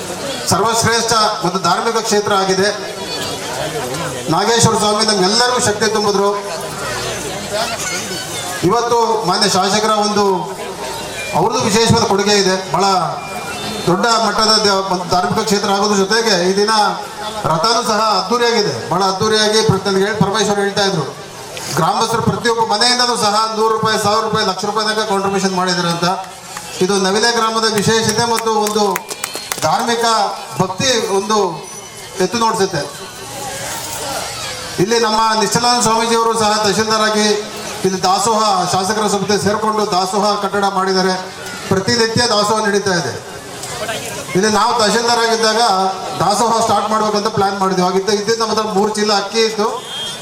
ಸರ್ವಶ್ರೇಷ್ಠ ಒಂದು ಧಾರ್ಮಿಕ ಕ್ಷೇತ್ರ ಆಗಿದೆ. ನಾಗೇಶ್ವರ ಸ್ವಾಮಿ ನಮ್ಗೆಲ್ಲರಿಗೂ ಶಕ್ತಿ ತುಂಬಿದ್ರು. ಇವತ್ತು ಮಾನ್ಯ ಶಾಸಕರ ಅವ್ರದ್ದು ವಿಶೇಷವಾದ ಕೊಡುಗೆ ಇದೆ. ಬಹಳ ದೊಡ್ಡ ಮಟ್ಟದ ಧಾರ್ಮಿಕ ಕ್ಷೇತ್ರ ಆಗೋದ್ರ ಜೊತೆಗೆ ಈ ದಿನ ರಥನೂ ಸಹ ಅದ್ದೂರಿಯಾಗಿದೆ, ಬಹಳ ಅದ್ದೂರಿಯಾಗಿ. ಪರಮೇಶ್ವರ್ ಹೇಳ್ತಾ ಇದ್ರು, ಗ್ರಾಮಸ್ಥರು ಪ್ರತಿಯೊಬ್ಬ ಮನೆಯಿಂದನೂ ಸಹ 100 ರೂಪಾಯಿ, 1000 ರೂಪಾಯಿ, ಲಕ್ಷ ರೂಪಾಯಿ ತನಕ ಕಾಂಟ್ರಿಬ್ಯೂಷನ್ ಮಾಡಿದ್ದಾರೆ ಅಂತ. ಇದು ನವಿಲೆ ಗ್ರಾಮದ ವಿಶೇಷತೆ ಮತ್ತು ಒಂದು ಧಾರ್ಮಿಕ ಭಕ್ತಿ ಎತ್ತು ನೋಡಿಸುತ್ತೆ. ಇಲ್ಲಿ ನಮ್ಮ ನಿಶ್ಚಲಾನಂದ ಸ್ವಾಮೀಜಿಯವರು ಸಹ ತಹಶೀಲ್ದಾರ್ ಆಗಿ ಇಲ್ಲಿ ದಾಸೋಹ ಶಾಸಕರ ಸಮಿತಿ ಸೇರಿಕೊಂಡು ದಾಸೋಹ ಕಟ್ಟಡ ಮಾಡಿದ್ದಾರೆ. ಪ್ರತಿನಿತ್ಯ ದಾಸೋಹ ನಡೀತಾ ಇದೆ. ಇಲ್ಲಿ ನಾವು ತಹಶೀಲ್ದಾರ್ ಆಗಿದ್ದಾಗ ದಾಸೋಹ ಸ್ಟಾರ್ಟ್ ಮಾಡ್ಬೇಕಂತ ಪ್ಲಾನ್ ಮಾಡಿದ್ವಿ. ಇದ್ದಿದ್ದು ನಮ್ಮ ಹತ್ರ 3 ಚೀಲ ಅಕ್ಕಿ ಇತ್ತು,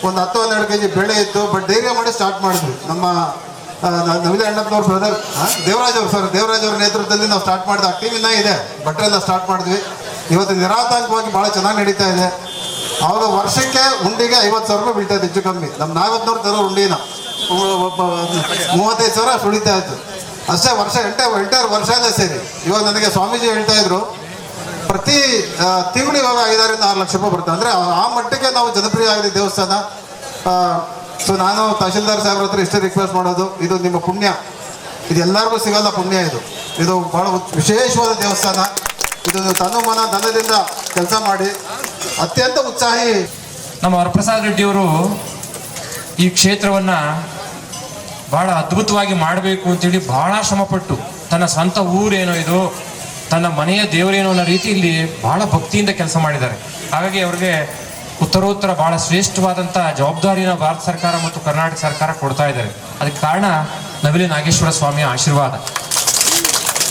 ಒಂದು 10-12 kg ಬೇಳೆ ಇತ್ತು. ಬಟ್ ಧೈರ್ಯ ಮಾಡಿ ಸ್ಟಾರ್ಟ್ ಮಾಡಿದ್ವಿ. ನಮ್ಮ ನವಿಲೆ ಅಣ್ಣಪ್ಪನವ್ರ ಬ್ರದರ್ ದೇವರಾಜ್ ಅವ್ರ ನೇತೃತ್ವದಲ್ಲಿ ನಾವು ಸ್ಟಾರ್ಟ್ ಮಾಡಿದ ಟೀಮ್ ಇನ್ನೂ ಇದೆ. ಭಟ್ರೆಲ್ಲ ಸ್ಟಾರ್ಟ್ ಮಾಡಿದ್ವಿ. ಇವತ್ತು ನಿರಾತಂಕವಾಗಿ ಭಾಳ ಚೆನ್ನಾಗಿ ನಡೀತಾ ಇದೆ. ಆವಾಗ ವರ್ಷಕ್ಕೆ ಉಂಡಿಗೆ 50,000 ರೂಪಾಯಿ ಬೀಳ್ತಾ ಇತ್ತು ಹೆಚ್ಚು ಕಮ್ಮಿ. ನಮ್ಮ ನಾಗಪ್ಪನವ್ರು ತರೋ ಉಂಡಿನ 35,000 ಸುಳಿತಾ ಇತ್ತು ಅಷ್ಟೇ. ಎಂಟರ್ ವರ್ಷನೇ ಸೇರಿ. ಇವಾಗ ನನಗೆ ಸ್ವಾಮೀಜಿ ಹೇಳ್ತಾ ಇದ್ರು, ಪ್ರತಿ ತಿಂಗಳು ಇವಾಗ 5-6 ಲಕ್ಷ ರೂಪಾಯಿ ಬರ್ತದೆ. ಅಂದರೆ ಆ ಮಟ್ಟಿಗೆ ನಾವು ಜನಪ್ರಿಯ ಆಗಿದೆ ದೇವಸ್ಥಾನ. ಸೊ ನಾನು ತಹಶೀಲ್ದಾರ್ ಸಾಹೇಬ್ರ ಹತ್ರ ಇಷ್ಟೇ ರಿಕ್ವೆಸ್ಟ್ ಮಾಡೋದು, ಇದು ನಿಮ್ಮ ಪುಣ್ಯ, ಇದು ಎಲ್ಲರಿಗೂ ಸಿಗಲ್ಲ ಪುಣ್ಯ. ಇದು ಬಹಳ ವಿಶೇಷವಾದ ದೇವಸ್ಥಾನ. ಇದು ತನು ಮನ ಧನದಿಂದ ಕೆಲಸ ಮಾಡಿ ಅತ್ಯಂತ ಉತ್ಸಾಹಿ. ನಮ್ಮ ವರಪ್ರಸಾದ್ ರೆಡ್ಡಿಯವರು ಈ ಕ್ಷೇತ್ರವನ್ನ ಬಹಳ ಅದ್ಭುತವಾಗಿ ಮಾಡಬೇಕು ಅಂತೇಳಿ ಬಹಳ ಶ್ರಮಪಟ್ಟು, ತನ್ನ ಸ್ವಂತ ಊರೇನೋ ಇದು, ತನ್ನ ಮನೆಯ ದೇವರೇನೋ ಅನ್ನೋ ರೀತಿಯಲ್ಲಿ ಬಹಳ ಭಕ್ತಿಯಿಂದ ಕೆಲಸ ಮಾಡಿದ್ದಾರೆ. ಹಾಗಾಗಿ ಅವ್ರಿಗೆ ಉತ್ತರೋತ್ತರ ಬಹಳ ಶ್ರೇಷ್ಠವಾದಂಥ ಜವಾಬ್ದಾರಿನ ಭಾರತ ಸರ್ಕಾರ ಮತ್ತು ಕರ್ನಾಟಕ ಸರ್ಕಾರ ಕೊಡ್ತಾ ಇದ್ದಾರೆ. ಅದಕ್ಕೆ ಕಾರಣ ನವಿಲೆ ನಾಗೇಶ್ವರ ಸ್ವಾಮಿಯ ಆಶೀರ್ವಾದ.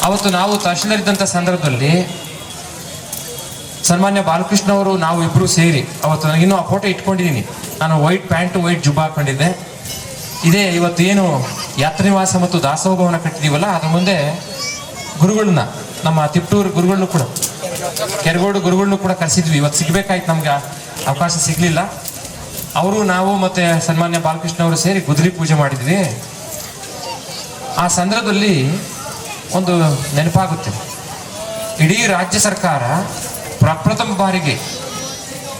ಅವತ್ತು ನಾವು ತಹಶೀಲ್ದಾರ್ ಇದ್ದಂಥ ಸಂದರ್ಭದಲ್ಲಿ ಸನ್ಮಾನ್ಯ ಬಾಲಕೃಷ್ಣ ಅವರು ನಾವು ಇಬ್ಬರು ಸೇರಿ, ಅವತ್ತು ನನಗಿನ್ನೂ ಆ ಫೋಟೋ ಇಟ್ಕೊಂಡಿದ್ದೀನಿ. ನಾನು ವೈಟ್ ಪ್ಯಾಂಟು ವೈಟ್ ಜುಬ್ಬ ಹಾಕೊಂಡಿದ್ದೆ. ಇದೇ ಇವತ್ತು ಏನು ಯಾತ್ರಿನಿವಾಸ ಮತ್ತು ದಾಸೋಹ ಭವನ ಕಟ್ಟಿದೀವಲ್ಲ, ಅದ್ರ ಮುಂದೆ ಗುರುಗಳನ್ನ, ನಮ್ಮ ತಿಪ್ಟೂರು ಗುರುಗಳನ್ನೂ ಕೂಡ, ಕೆರಗೋಡು ಗುರುಗಳನ್ನೂ ಕೂಡ ಕರೆಸಿದ್ವಿ. ಇವತ್ತು ಸಿಗ್ಬೇಕಾಯ್ತು, ನಮ್ಗೆ ಅವಕಾಶ ಸಿಗಲಿಲ್ಲ. ಅವರು ನಾವು ಮತ್ತೆ ಸನ್ಮಾನ್ಯ ಬಾಲಕೃಷ್ಣ ಅವರು ಸೇರಿ ಗುದ್ಲಿ ಪೂಜೆ ಮಾಡಿದ್ವಿ. ಆ ಸಂದರ್ಭದಲ್ಲಿ ಒಂದು ನೆನಪಾಗುತ್ತೆ. ಇಡೀ ರಾಜ್ಯ ಸರ್ಕಾರ ಪ್ರಪ್ರಥಮ ಬಾರಿಗೆ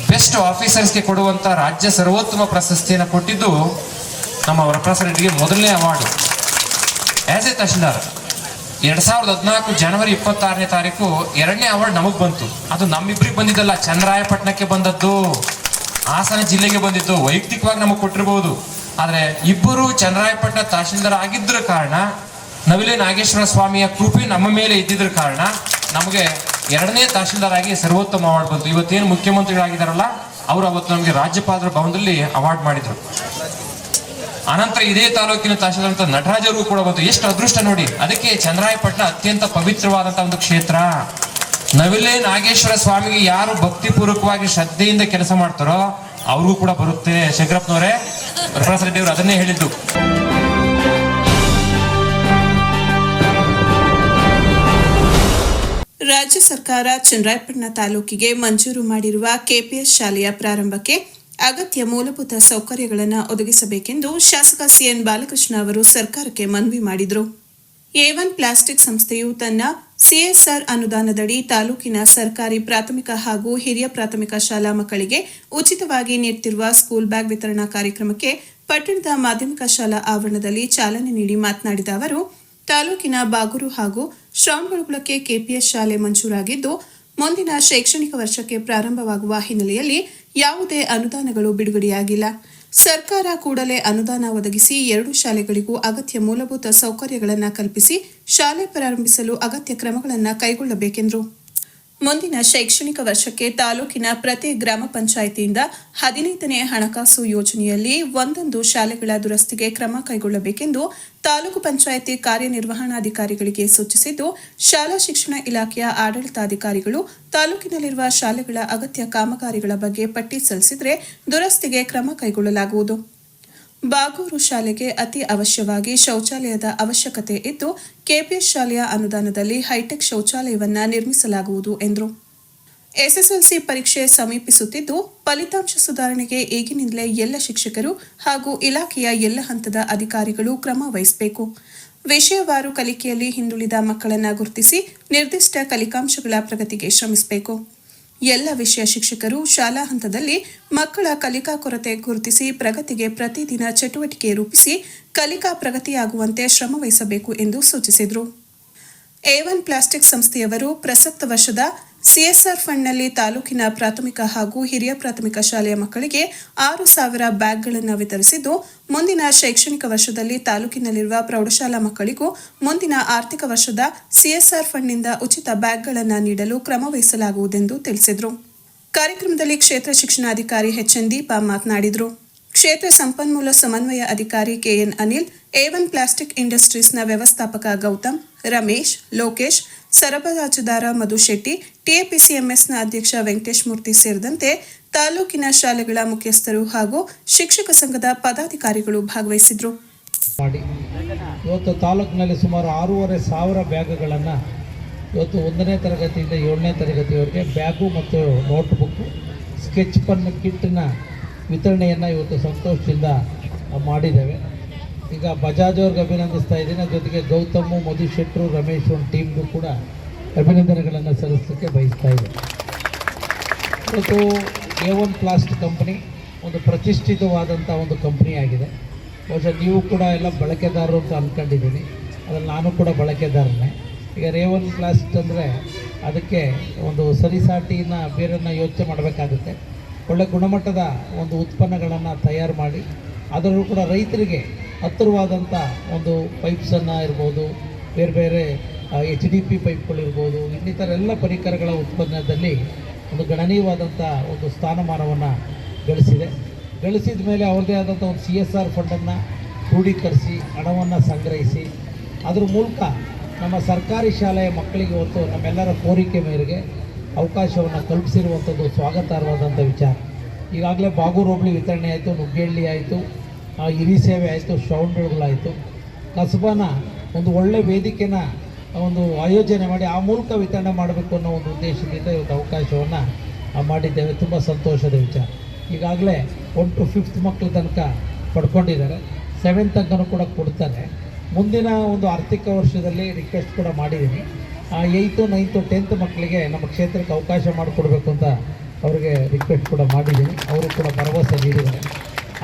ಬೆಸ್ಟ್ ಆಫೀಸರ್ಸ್ಗೆ ಕೊಡುವಂಥ ರಾಜ್ಯ ಸರ್ವೋತ್ತಮ ಪ್ರಶಸ್ತಿಯನ್ನು ಕೊಟ್ಟಿದ್ದು ನಮ್ಮ ವರಪ್ರಸಾದ್ ರೆಡ್ಡಿಗೆ ಮೊದಲನೇ ಅವಾರ್ಡು ಆ್ಯಸ್ ಎ ತಹಶೀಲ್ದಾರ್. 2014 ಜನವರಿ 26ನೇ ತಾರೀಕು 2ನೇ ಅವಾರ್ಡ್ ನಮಗೆ ಬಂತು. ಅದು ನಮ್ಮಿಬ್ರಿಗೆ ಬಂದಿದ್ದಲ್ಲ, ಚನ್ನರಾಯಪಟ್ಟಣಕ್ಕೆ ಬಂದದ್ದು, ಹಾಸನ ಜಿಲ್ಲೆಗೆ ಬಂದಿದ್ದು. ವೈಯಕ್ತಿಕವಾಗಿ ನಮಗೆ ಕೊಟ್ಟಿರ್ಬೋದು, ಆದರೆ ಇಬ್ಬರು ಚನ್ನರಾಯಪಟ್ಟಣ ತಹಶೀಲ್ದಾರ್ ಆಗಿದ್ದರ ಕಾರಣ, ನವಿಲೆ ನಾಗೇಶ್ವರ ಸ್ವಾಮಿಯ ಕೃಪೆ ನಮ್ಮ ಮೇಲೆ ಇದ್ದಿದ್ರ ಕಾರಣ ನಮಗೆ 2ನೇ ತಹಶೀಲ್ದಾರ್ ಆಗಿ ಸರ್ವೋತ್ತಮ ಅವಾರ್ಡ್ ಬಂತು. ಇವತ್ತೇನು ಮುಖ್ಯಮಂತ್ರಿಗಳಾಗಿದ್ದಾರಲ್ಲ, ಅವರು ಅವತ್ತು ನಮಗೆ ರಾಜ್ಯಪಾಲರ ಭವನದಲ್ಲಿ ಅವಾರ್ಡ್ ಮಾಡಿದರು. ಅನಂತರ ಇದೇ ತಾಲೂಕಿನ ತಹಶೀಲ್ದಾರ್ ಅಂತ ನಟರಾಜರು ಕೂಡ ಬಂತು. ಎಷ್ಟು ಅದೃಷ್ಟ ನೋಡಿ. ಅದಕ್ಕೆ ಚನ್ನರಾಯಪಟ್ಟಣ ಅತ್ಯಂತ ಪವಿತ್ರವಾದಂತಹ ಒಂದು ಕ್ಷೇತ್ರ. ನವಿಲೆ ನಾಗೇಶ್ವರ ಸ್ವಾಮಿಗೆ ಯಾರು ಭಕ್ತಿಪೂರ್ವಕವಾಗಿ ಶ್ರದ್ಧೆಯಿಂದ ಕೆಲಸ ಮಾಡ್ತಾರೋ ಅವ್ರಿಗೂ ಕೂಡ ಬರುತ್ತೆ. ಶಂಕರಪ್ಪನವರೇ, ವರಪ್ರಸಾದ್ ರೆಡ್ಡಿ ಅವರು ಅದನ್ನೇ ಹೇಳಿದ್ದು. ರಾಜ್ಯ ಸರ್ಕಾರ ಚನ್ನರಾಯಪಟ್ಟಣ ತಾಲೂಕಿಗೆ ಮಂಜೂರು ಮಾಡಿರುವ ಕೆಪಿಎಸ್ ಶಾಲೆಯ ಪ್ರಾರಂಭಕ್ಕೆ ಅಗತ್ಯ ಮೂಲಭೂತ ಸೌಕರ್ಯಗಳನ್ನು ಒದಗಿಸಬೇಕೆಂದು ಶಾಸಕ ಸಿಎನ್ ಬಾಲಕೃಷ್ಣ ಅವರು ಸರ್ಕಾರಕ್ಕೆ ಮನವಿ ಮಾಡಿದರು. A1 ಪ್ಲಾಸ್ಟಿಕ್ ಸಂಸ್ಥೆಯು ತನ್ನ ಸಿಎಸ್ಆರ್ ಅನುದಾನದಡಿ ತಾಲೂಕಿನ ಸರ್ಕಾರಿ ಪ್ರಾಥಮಿಕ ಹಾಗೂ ಹಿರಿಯ ಪ್ರಾಥಮಿಕ ಶಾಲಾ ಮಕ್ಕಳಿಗೆ ಉಚಿತವಾಗಿ ನೀಡುತ್ತಿರುವ ಸ್ಕೂಲ್ ಬ್ಯಾಗ್ ವಿತರಣಾ ಕಾರ್ಯಕ್ರಮಕ್ಕೆ ಪಟ್ಟಣದ ಮಾಧ್ಯಮಿಕ ಶಾಲಾ ಆವರಣದಲ್ಲಿ ಚಾಲನೆ ನೀಡಿ ಮಾತನಾಡಿದ ಅವರು, ತಾಲೂಕಿನ ಬಾಗೂರು ಹಾಗೂ ಶ್ರವಣಬೆಳಗೊಳಕ್ಕೆ ಕೆಪಿಎಸ್ ಶಾಲೆ ಮಂಜೂರಾಗಿದ್ದು, ಮುಂದಿನ ಶೈಕ್ಷಣಿಕ ವರ್ಷಕ್ಕೆ ಪ್ರಾರಂಭವಾಗುವ ಹಿನ್ನೆಲೆಯಲ್ಲಿ ಯಾವುದೇ ಅನುದಾನಗಳು ಬಿಡುಗಡೆಯಾಗಿಲ್ಲ. ಸರ್ಕಾರ ಕೂಡಲೇ ಅನುದಾನ ಒದಗಿಸಿ 2 ಶಾಲೆಗಳಿಗೂ ಅಗತ್ಯ ಮೂಲಭೂತ ಸೌಕರ್ಯಗಳನ್ನು ಕಲ್ಪಿಸಿ ಶಾಲೆ ಪ್ರಾರಂಭಿಸಲು ಅಗತ್ಯ ಕ್ರಮಗಳನ್ನು ಕೈಗೊಳ್ಳಬೇಕೆಂದರು. ಮುಂದಿನ ಶೈಕ್ಷಣಿಕ ವರ್ಷಕ್ಕೆ ತಾಲೂಕಿನ ಪ್ರತಿ ಗ್ರಾಮ ಪಂಚಾಯಿತಿಯಿಂದ 15ನೇ ಹಣಕಾಸು ಯೋಜನೆಯಲ್ಲಿ 1 ಶಾಲೆಗಳ ದುರಸ್ತಿಗೆ ಕ್ರಮ ಕೈಗೊಳ್ಳಬೇಕೆಂದು ತಾಲೂಕು ಪಂಚಾಯಿತಿ ಕಾರ್ಯನಿರ್ವಹಣಾಧಿಕಾರಿಗಳಿಗೆ ಸೂಚಿಸಿದ್ದು, ಶಾಲಾ ಶಿಕ್ಷಣ ಇಲಾಖೆಯ ಆಡಳಿತಾಧಿಕಾರಿಗಳು ತಾಲೂಕಿನಲ್ಲಿರುವ ಶಾಲೆಗಳ ಅಗತ್ಯ ಕಾಮಗಾರಿಗಳ ಬಗ್ಗೆ ಪಟ್ಟಿ ಸಲ್ಲಿಸಿದರೆ ದುರಸ್ತಿಗೆ ಕ್ರಮ ಕೈಗೊಳ್ಳಲಾಗುವುದು. ಬಾಗೂರು ಶಾಲೆಗೆ ಅತಿ ಅವಶ್ಯವಾಗಿ ಶೌಚಾಲಯದ ಅವಶ್ಯಕತೆ ಇದ್ದು, ಕೆಪಿಎಸ್ ಶಾಲೆಯ ಅನುದಾನದಲ್ಲಿ ಹೈಟೆಕ್ ಶೌಚಾಲಯವನ್ನು ನಿರ್ಮಿಸಲಾಗುವುದು ಎಂದರು. ಎಸ್ಎಸ್ಎಲ್ಸಿ ಪರೀಕ್ಷೆ ಸಮೀಪಿಸುತ್ತಿದ್ದು, ಫಲಿತಾಂಶ ಸುಧಾರಣೆಗೆ ಈಗಿನಿಂದಲೇ ಎಲ್ಲ ಶಿಕ್ಷಕರು ಹಾಗೂ ಇಲಾಖೆಯ ಎಲ್ಲ ಹಂತದ ಅಧಿಕಾರಿಗಳು ಕ್ರಮ ವಹಿಸಬೇಕು. ವಿಷಯವಾರು ಕಲಿಕೆಯಲ್ಲಿ ಹಿಂದುಳಿದ ಮಕ್ಕಳನ್ನು ಗುರುತಿಸಿ ನಿರ್ದಿಷ್ಟ ಕಲಿಕಾಂಶಗಳ ಪ್ರಗತಿಗೆ ಶ್ರಮಿಸಬೇಕು. ಎಲ್ಲ ವಿಷಯ ಶಿಕ್ಷಕರು ಶಾಲಾ ಹಂತದಲ್ಲಿ ಮಕ್ಕಳ ಕಲಿಕಾ ಕೊರತೆ ಗುರುತಿಸಿ ಪ್ರಗತಿಗೆ ಪ್ರತಿದಿನ ಚಟುವಟಿಕೆ ರೂಪಿಸಿ ಕಲಿಕಾ ಪ್ರಗತಿಯಾಗುವಂತೆ ಶ್ರಮ ವಹಿಸಬೇಕು ಎಂದು ಸೂಚಿಸಿದರು. A1 ಪ್ಲಾಸ್ಟಿಕ್ ಸಂಸ್ಥೆಯವರು ಪ್ರಸಕ್ತ ವರ್ಷದ ಸಿಎಸ್ಆರ್ ಫಂಡ್ನಲ್ಲಿ ತಾಲೂಕಿನ ಪ್ರಾಥಮಿಕ ಹಾಗೂ ಹಿರಿಯ ಪ್ರಾಥಮಿಕ ಶಾಲೆಯ ಮಕ್ಕಳಿಗೆ 6,000 ಬ್ಯಾಗ್ಗಳನ್ನು ವಿತರಿಸಿದ್ದು, ಮುಂದಿನ ಶೈಕ್ಷಣಿಕ ವರ್ಷದಲ್ಲಿ ತಾಲೂಕಿನಲ್ಲಿರುವ ಪ್ರೌಢಶಾಲಾ ಮಕ್ಕಳಿಗೂ ಮುಂದಿನ ಆರ್ಥಿಕ ವರ್ಷದ ಸಿಎಸ್ಆರ್ ಫಂಡ್ನಿಂದ ಉಚಿತ ಬ್ಯಾಗ್ಗಳನ್ನು ನೀಡಲು ಕ್ರಮ ವಹಿಸಲಾಗುವುದೆಂದು ತಿಳಿಸಿದರು. ಕಾರ್ಯಕ್ರಮದಲ್ಲಿ ಕ್ಷೇತ್ರ ಶಿಕ್ಷಣಾಧಿಕಾರಿ ಎಚ್ಎನ್ ದೀಪಾ ಮಾತನಾಡಿದರು. ಕ್ಷೇತ್ರ ಸಂಪನ್ಮೂಲ ಸಮನ್ವಯ ಅಧಿಕಾರಿ ಕೆಎನ್ ಅನಿಲ್, A1 ಪ್ಲಾಸ್ಟಿಕ್ ಇಂಡಸ್ಟ್ರೀಸ್ನ ವ್ಯವಸ್ಥಾಪಕ ಗೌತಮ್, ರಮೇಶ್, ಲೋಕೇಶ್, ಸರಬರಾಜುದಾರ ಮಧುಶೆಟ್ಟಿ, ಟಿಎಪಿಸಿಎಂಎಸ್ನ ಅಧ್ಯಕ್ಷ ವೆಂಕಟೇಶ್ ಮೂರ್ತಿ ಸೇರಿದಂತೆ ತಾಲೂಕಿನ ಶಾಲೆಗಳ ಮುಖ್ಯಸ್ಥರು ಹಾಗೂ ಶಿಕ್ಷಕ ಸಂಘದ ಪದಾಧಿಕಾರಿಗಳು ಭಾಗವಹಿಸಿದರು. ಇವತ್ತು ತಾಲೂಕಿನಲ್ಲಿ ಸುಮಾರು 6,500 ಬ್ಯಾಗ್ಗಳನ್ನು ಇವತ್ತು 1ನೇ ತರಗತಿಯಿಂದ 7ನೇ ತರಗತಿಯವರೆಗೆ ಬ್ಯಾಗು ಮತ್ತು ನೋಟ್ಬುಕ್ಕು, ಸ್ಕೆಚ್ ಪೆನ್ ಕಿಟ್ನ ವಿತರಣೆಯನ್ನು ಇವತ್ತು ಸಂತೋಷದಿಂದ ಮಾಡಿದ್ದೇವೆ. ಈಗ ಬಜಾಜ್ ಅವ್ರಿಗೆ ಅಭಿನಂದಿಸ್ತಾ ಇದ್ದೀನಿ. ಜೊತೆಗೆ ಗೌತಮ್, ಮಧುಶೆಟ್ರು, ರಮೇಶ್ ಒಂದು ಟೀಮ್ಗೂ ಕೂಡ ಅಭಿನಂದನೆಗಳನ್ನು ಸಲ್ಲಿಸಲಿಕ್ಕೆ ಬಯಸ್ತಾ ಇದೆ. ಇವತ್ತು A1 ಪ್ಲಾಸ್ಟಿಕ್ ಕಂಪನಿ ಒಂದು ಪ್ರತಿಷ್ಠಿತವಾದಂಥ ಒಂದು ಕಂಪ್ನಿ ಆಗಿದೆ. ಬಹುಶಃ ನೀವು ಕೂಡ ಎಲ್ಲ ಬಳಕೆದಾರರು ಅಂತ ಅಂದ್ಕೊಂಡಿದ್ದೀನಿ. ಅದರಲ್ಲಿ ನಾನು ಕೂಡ ಬಳಕೆದಾರನೇ. ಈಗ A1 ಪ್ಲಾಸ್ಟಿಕ್ ಅಂದರೆ ಅದಕ್ಕೆ ಒಂದು ಸರಿಸಾಟಿನ ಬೇರನ್ನು ಯೋಚನೆ ಮಾಡಬೇಕಾಗುತ್ತೆ. ಒಳ್ಳೆ ಗುಣಮಟ್ಟದ ಒಂದು ಉತ್ಪನ್ನಗಳನ್ನು ತಯಾರು ಮಾಡಿ ಅದರಲ್ಲೂ ಕೂಡ ರೈತರಿಗೆ ಹತ್ತಿರವಾದಂಥ ಒಂದು ಪೈಪ್ಸನ್ನು ಇರ್ಬೋದು, ಬೇರೆ ಬೇರೆ HDP ಪೈಪ್ಗಳಿರ್ಬೋದು, ಇನ್ನಿತರ ಎಲ್ಲ ಪರಿಕರಗಳ ಉತ್ಪನ್ನದಲ್ಲಿ ಒಂದು ಗಣನೀಯವಾದಂಥ ಒಂದು ಸ್ಥಾನಮಾನವನ್ನು ಗಳಿಸಿದ ಮೇಲೆ ಅವ್ರದ್ದೇ ಆದಂಥ ಒಂದು CSR ಫಂಡನ್ನು ಕ್ರೋಢೀಕರಿಸಿ ಹಣವನ್ನು ಸಂಗ್ರಹಿಸಿ ಅದರ ಮೂಲಕ ನಮ್ಮ ಸರ್ಕಾರಿ ಶಾಲೆಯ ಮಕ್ಕಳಿಗೆ ಇವತ್ತು ನಮ್ಮೆಲ್ಲರ ಕೋರಿಕೆ ಮೇರೆಗೆ ಅವಕಾಶವನ್ನು ಕಲ್ಪಿಸಿರುವಂಥದ್ದು ಸ್ವಾಗತಾರ್ಹವಾದಂಥ ವಿಚಾರ. ಈಗಾಗಲೇ ಬಾಗೂರು ಹೋಬಳಿ ವಿತರಣೆ ಆಯಿತು, ನುಗ್ಗೇಹಳ್ಳಿ ಆಯಿತು, ಹಿರಿಸೇವೆ ಆಯಿತು, ಶ್ರವಣಬೆಳಗೊಳ ಕಸಬಾನ ಒಂದು ಒಳ್ಳೆಯ ವೇದಿಕೆನ ಒಂದು ಆಯೋಜನೆ ಮಾಡಿ ಆ ಮೂಲಕ ವಿತರಣೆ ಮಾಡಬೇಕು ಅನ್ನೋ ಒಂದು ಉದ್ದೇಶದಿಂದ ಇವತ್ತು ಅವಕಾಶವನ್ನು ಮಾಡಿದ್ದೇವೆ. ತುಂಬ ಸಂತೋಷದ ವಿಚಾರ. ಈಗಾಗಲೇ 1 to 5th ಮಕ್ಕಳ ತನಕ ಪಡ್ಕೊಂಡಿದ್ದಾರೆ. 7th ತನಕ ಕೂಡ ಕೊಡ್ತಾರೆ. ಮುಂದಿನ ಒಂದು ಆರ್ಥಿಕ ವರ್ಷದಲ್ಲಿ ರಿಕ್ವೆಸ್ಟ್ ಕೂಡ ಮಾಡಿದ್ದೀನಿ. 8th, 9th, 10th ಮಕ್ಕಳಿಗೆ ನಮ್ಮ ಕ್ಷೇತ್ರಕ್ಕೆ ಅವಕಾಶ ಮಾಡಿಕೊಡ್ಬೇಕು ಅಂತ ಅವರಿಗೆ ರಿಕ್ವೆಸ್ಟ್ ಕೂಡ ಮಾಡಿದ್ದೀನಿ. ಅವರು ಕೂಡ ಭರವಸೆ ನೀಡಿದ್ದಾರೆ.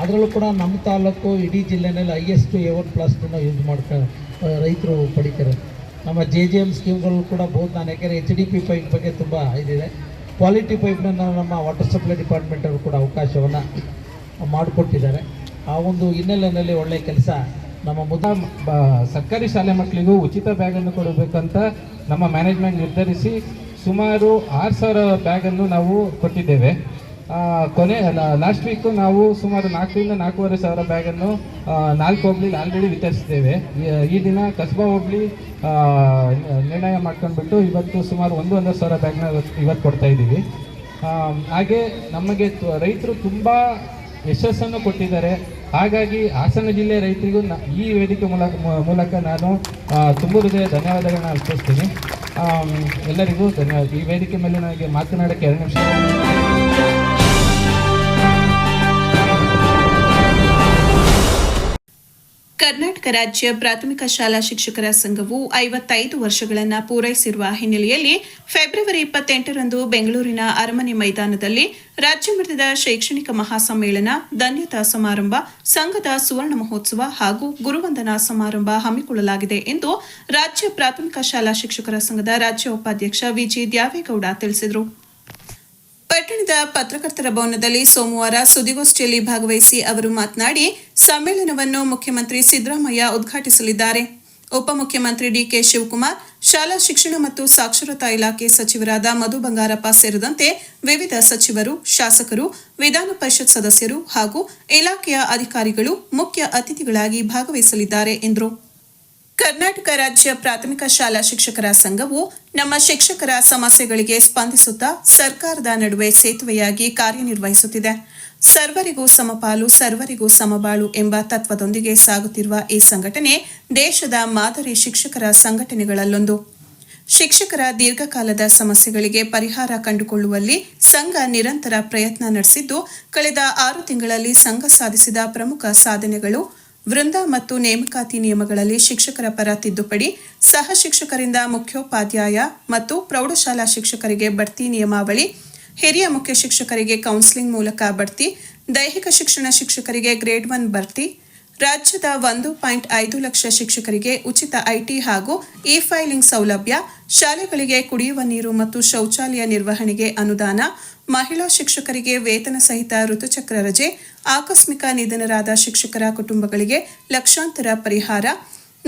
ಅದರಲ್ಲೂ ಕೂಡ ನಮ್ಮ ತಾಲೂಕು ಇಡೀ ಜಿಲ್ಲೆಯಲ್ಲಿ ಹೈಯೆಸ್ಟ್ A1+ ಯೂಸ್ ರೈತರು ಪಡಿತಾರೆ. ನಮ್ಮ JJM ಸ್ಕೀಮ್ಗಳು ಕೂಡ ನಾನು ಯಾಕೆಂದರೆ HDP ಪೈಪ್ ಬಗ್ಗೆ ತುಂಬ ಇದಿದೆ. ಕ್ವಾಲಿಟಿ ಪೈಪ್ನ ನಮ್ಮ ವಾಟರ್ ಸಪ್ಲೈ ಡಿಪಾರ್ಟ್ಮೆಂಟ್ ಅವರು ಕೂಡ ಅವಕಾಶವನ್ನು ಮಾಡಿಕೊಟ್ಟಿದ್ದಾರೆ. ಆ ಒಂದು ಹಿನ್ನೆಲೆಯಲ್ಲಿ ಒಳ್ಳೆಯ ಕೆಲಸ ನಮ್ಮ ಸರ್ಕಾರಿ ಶಾಲೆ ಮಕ್ಕಳಿಗೂ ಉಚಿತ ಬ್ಯಾಗನ್ನು ಕೊಡಬೇಕಂತ ನಮ್ಮ ಮ್ಯಾನೇಜ್ಮೆಂಟ್ ನಿರ್ಧರಿಸಿ ಸುಮಾರು 6,000 ಬ್ಯಾಗನ್ನು ನಾವು ಕೊಟ್ಟಿದ್ದೇವೆ. ಲಾಸ್ಟ್ ವೀಕು ನಾವು ಸುಮಾರು 4,000 to 4,500 ಬ್ಯಾಗನ್ನು 4 ಹೋಬಳಿಲಿ ಆಲ್ರೆಡಿ ವಿತರಿಸಿದ್ದೇವೆ. ಈ ದಿನ ಕಸ್ಬಾ ಹೋಬಳಿ ನಿರ್ಣಯ ಮಾಡ್ಕೊಂಡ್ಬಿಟ್ಟು ಇವತ್ತು ಸುಮಾರು 1,500 ಬ್ಯಾಗ್ನ ಇವತ್ತು ಕೊಡ್ತಾ ಇದ್ದೀವಿ. ಹಾಗೆ ನಮಗೆ ರೈತರು ತುಂಬ ಯಶಸ್ಸನ್ನು ಕೊಟ್ಟಿದ್ದಾರೆ. ಹಾಗಾಗಿ ಹಾಸನ ಜಿಲ್ಲೆ ರೈತರಿಗೂ ಈ ವೇದಿಕೆ ಮೂಲಕ ನಾನು ತುಂಬ ಹೃದಯ ಧನ್ಯವಾದಗಳನ್ನ ಅರ್ಪಿಸ್ತೀನಿ. ಎಲ್ಲರಿಗೂ ಧನ್ಯವಾದ. ಈ ವೇದಿಕೆ ಮೇಲೆ ನನಗೆ ಮಾತನಾಡೋಕ್ಕೆ 2 ನಿಮಿಷ. ಕರ್ನಾಟಕ ರಾಜ್ಯ ಪ್ರಾಥಮಿಕ ಶಾಲಾ ಶಿಕ್ಷಕರ ಸಂಘವು 55 ವರ್ಷಗಳನ್ನು ಪೂರೈಸಿರುವ ಹಿನ್ನೆಲೆಯಲ್ಲಿ ಫೆಬ್ರವರಿ 28ರಂದು ಬೆಂಗಳೂರಿನ ಅರಮನೆ ಮೈದಾನದಲ್ಲಿ ರಾಜ್ಯ ಮಟ್ಟದ ಶೈಕ್ಷಣಿಕ ಮಹಾಸಮ್ಮೇಳನ, ಧನ್ಯತಾ ಸಮಾರಂಭ, ಸಂಘದ ಸುವರ್ಣ ಮಹೋತ್ಸವ ಹಾಗೂ ಗುರುವಂದನಾ ಸಮಾರಂಭ ಹಮ್ಮಿಕೊಳ್ಳಲಾಗಿದೆ ಎಂದು ರಾಜ್ಯ ಪ್ರಾಥಮಿಕ ಶಾಲಾ ಶಿಕ್ಷಕರ ಸಂಘದ ರಾಜ್ಯ ಉಪಾಧ್ಯಕ್ಷ ವಿಜಿ ದ್ಯಾವೇಗೌಡ ತಿಳಿಸಿದರು. ಪಟ್ಟಣದ ಪತ್ರಕರ್ತರ ಭವನದಲ್ಲಿ ಸೋಮವಾರ ಸುದ್ದಿಗೋಷ್ಠಿಯಲ್ಲಿ ಭಾಗವಹಿಸಿ ಅವರು ಮಾತನಾಡಿ, ಸಮ್ಮೇಳನವನ್ನು ಮುಖ್ಯಮಂತ್ರಿ ಸಿದ್ದರಾಮಯ್ಯ ಉದ್ಘಾಟಿಸಲಿದ್ದಾರೆ. ಉಪಮುಖ್ಯಮಂತ್ರಿ ಡಿಕೆ ಶಿವಕುಮಾರ್, ಶಾಲಾ ಶಿಕ್ಷಣ ಮತ್ತು ಸಾಕ್ಷರತಾ ಇಲಾಖೆ ಸಚಿವರಾದ ಮಧು ಬಂಗಾರಪ್ಪ ಸೇರಿದಂತೆ ವಿವಿಧ ಸಚಿವರು, ಶಾಸಕರು, ವಿಧಾನ ಪರಿಷತ್ ಸದಸ್ಯರು ಹಾಗೂ ಇಲಾಖೆಯ ಅಧಿಕಾರಿಗಳು ಮುಖ್ಯ ಅತಿಥಿಗಳಾಗಿ ಭಾಗವಹಿಸಲಿದ್ದಾರೆ ಎಂದರು. ಕರ್ನಾಟಕ ರಾಜ್ಯ ಪ್ರಾಥಮಿಕ ಶಾಲಾ ಶಿಕ್ಷಕರ ಸಂಘವು ನಮ್ಮ ಶಿಕ್ಷಕರ ಸಮಸ್ಯೆಗಳಿಗೆ ಸ್ಪಂದಿಸುತ್ತಾ ಸರ್ಕಾರದ ನಡುವೆ ಸೇತುವೆಯಾಗಿ ಕಾರ್ಯನಿರ್ವಹಿಸುತ್ತಿದೆ. ಸರ್ವರಿಗೂ ಸಮಪಾಲು, ಸರ್ವರಿಗೂ ಸಮಬಾಳು ಎಂಬ ತತ್ವದೊಂದಿಗೆ ಸಾಗುತ್ತಿರುವ ಈ ಸಂಘಟನೆ ದೇಶದ ಮಾದರಿ ಶಿಕ್ಷಕರ ಸಂಘಟನೆಗಳಲ್ಲೊಂದು. ಶಿಕ್ಷಕರ ದೀರ್ಘಕಾಲದ ಸಮಸ್ಯೆಗಳಿಗೆ ಪರಿಹಾರ ಕಂಡುಕೊಳ್ಳುವಲ್ಲಿ ಸಂಘ ನಿರಂತರ ಪ್ರಯತ್ನ ನಡೆಸಿದ್ದು, ಕಳೆದ 6 ತಿಂಗಳಲ್ಲಿ ಸಂಘ ಸಾಧಿಸಿದ ಪ್ರಮುಖ ಸಾಧನೆಗಳು: ವೃಂದ ಮತ್ತು ನೇಮಕಾತಿ ನಿಯಮಗಳಲ್ಲಿ ಶಿಕ್ಷಕರ ಪರ ತಿದ್ದುಪಡಿ, ಸಹ ಶಿಕ್ಷಕರಿಂದ ಮುಖ್ಯೋಪಾಧ್ಯಾಯ ಮತ್ತು ಪ್ರೌಢಶಾಲಾ ಶಿಕ್ಷಕರಿಗೆ ಬಡ್ತಿ ನಿಯಮಾವಳಿ, ಹಿರಿಯ ಮುಖ್ಯ ಶಿಕ್ಷಕರಿಗೆ ಕೌನ್ಸಿಲಿಂಗ್ ಮೂಲಕ ಬಡ್ತಿ, ದೈಹಿಕ ಶಿಕ್ಷಣ ಶಿಕ್ಷಕರಿಗೆ ಗ್ರೇಡ್ 1 ಬಡ್ತಿ, ರಾಜ್ಯದ 1.5 ಲಕ್ಷ ಶಿಕ್ಷಕರಿಗೆ ಉಚಿತ IT ಹಾಗೂ ಇ-ಫೈಲಿಂಗ್ ಸೌಲಭ್ಯ, ಶಾಲೆಗಳಿಗೆ ಕುಡಿಯುವ ನೀರು ಮತ್ತು ಶೌಚಾಲಯ ನಿರ್ವಹಣೆಗೆ ಅನುದಾನ, ಮಹಿಳಾ ಶಿಕ್ಷಕರಿಗೆ ವೇತನ ಸಹಿತ ಋತುಚಕ್ರ ರಜೆ, ಆಕಸ್ಮಿಕ ನಿಧನರಾದ ಶಿಕ್ಷಕರ ಕುಟುಂಬಗಳಿಗೆ ಲಕ್ಷಾಂತರ ಪರಿಹಾರ,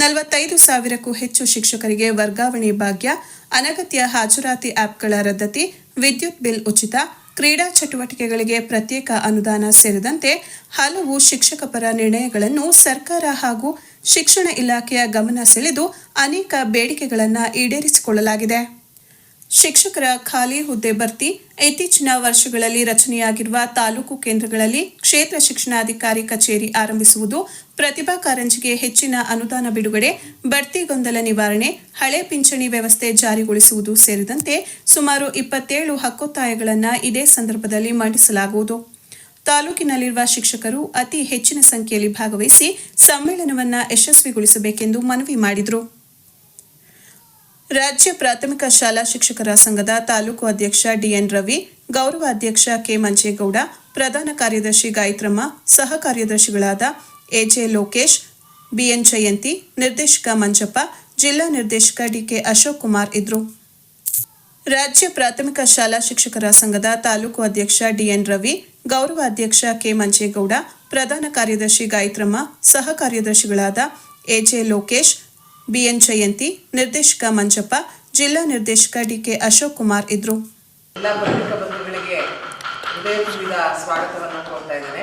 45,000ಕ್ಕೂ ಹೆಚ್ಚು ಶಿಕ್ಷಕರಿಗೆ ವರ್ಗಾವಣೆ ಭಾಗ್ಯ, ಅನಗತ್ಯ ಹಾಜರಾತಿ ಆ್ಯಪ್ಗಳ ರದ್ದತಿ, ವಿದ್ಯುತ್ ಬಿಲ್ ಉಚಿತ, ಕ್ರೀಡಾ ಚಟುವಟಿಕೆಗಳಿಗೆ ಪ್ರತ್ಯೇಕ ಅನುದಾನ ಸೇರಿದಂತೆ ಹಲವು ಶಿಕ್ಷಕ ಪರ ನಿರ್ಣಯಗಳನ್ನು ಸರ್ಕಾರ ಹಾಗೂ ಶಿಕ್ಷಣ ಇಲಾಖೆಯ ಗಮನ ಸೆಳೆದು ಅನೇಕ ಬೇಡಿಕೆಗಳನ್ನು ಈಡೇರಿಸಿಕೊಳ್ಳಲಾಗಿದೆ. ಶಿಕ್ಷಕರ ಖಾಲಿ ಹುದ್ದೆ ಭರ್ತಿ, ಇತ್ತೀಚಿನ ವರ್ಷಗಳಲ್ಲಿ ರಚನೆಯಾಗಿರುವ ತಾಲೂಕು ಕೇಂದ್ರಗಳಲ್ಲಿ ಕ್ಷೇತ್ರ ಶಿಕ್ಷಣಾಧಿಕಾರಿ ಕಚೇರಿ ಆರಂಭಿಸುವುದು, ಪ್ರತಿಭಾ ಕಾರಂಜಿಗೆ ಹೆಚ್ಚಿನ ಅನುದಾನ ಬಿಡುಗಡೆ, ಬಡ್ತಿ ಗೊಂದಲ ನಿವಾರಣೆ, ಹಳೆ ಪಿಂಚಣಿ ವ್ಯವಸ್ಥೆ ಜಾರಿಗೊಳಿಸುವುದು ಸೇರಿದಂತೆ ಸುಮಾರು 27 ಹಕ್ಕೊತ್ತಾಯಗಳನ್ನು ಇದೇ ಸಂದರ್ಭದಲ್ಲಿ ಮಂಡಿಸಲಾಗುವುದು. ತಾಲೂಕಿನಲ್ಲಿರುವ ಶಿಕ್ಷಕರು ಅತಿ ಹೆಚ್ಚಿನ ಸಂಖ್ಯೆಯಲ್ಲಿ ಭಾಗವಹಿಸಿ ಸಮ್ಮೇಳನವನ್ನು ಯಶಸ್ವಿಗೊಳಿಸಬೇಕೆಂದು ಮನವಿ ಮಾಡಿದರು. ರಾಜ್ಯ ಪ್ರಾಥಮಿಕ ಶಾಲಾ ಶಿಕ್ಷಕರ ಸಂಘದ ತಾಲೂಕು ಅಧ್ಯಕ್ಷ DN ರವಿ, ಗೌರವ ಅಧ್ಯಕ್ಷ ಕೆ ಮಂಜೇಗೌಡ, ಪ್ರಧಾನ ಕಾರ್ಯದರ್ಶಿ ಗಾಯತ್ರಮ್ಮ, ಸಹ ಕಾರ್ಯದರ್ಶಿಗಳಾದ AJ ಲೋಕೇಶ್, BN ಜಯಂತಿ, ನಿರ್ದೇಶಕ ಮಂಜಪ್ಪ, ಜಿಲ್ಲಾ ನಿರ್ದೇಶಕ DK ಅಶೋಕ್ ಕುಮಾರ್ ಇದ್ರು. ರಾಜ್ಯ ಪ್ರಾಥಮಿಕ ಶಾಲಾ ಶಿಕ್ಷಕರ ಸಂಘದ ತಾಲೂಕು ಅಧ್ಯಕ್ಷ DN ರವಿ, ಗೌರವ ಅಧ್ಯಕ್ಷ ಕೆ ಮಂಜೇಗೌಡ, ಪ್ರಧಾನ ಕಾರ್ಯದರ್ಶಿ ಗಾಯತ್ರಮ್ಮ, ಸಹ ಕಾರ್ಯದರ್ಶಿಗಳಾದ AJ ಲೋಕೇಶ್, BN ಜಯಂತಿ, ನಿರ್ದೇಶಕ ಮಂಜಪ್ಪ, ಜಿಲ್ಲಾ ನಿರ್ದೇಶಕ DK ಅಶೋಕ್ ಕುಮಾರ್ ಇದ್ರು. ಎಲ್ಲ ಪತ್ರಿಕಾ ಬಂಧುಗಳಿಗೆ ಹೃದಯ ತುಂಬಿದ ಸ್ವಾಗತವನ್ನು ಕೋರ್ತಾ ಇದ್ದೇನೆ.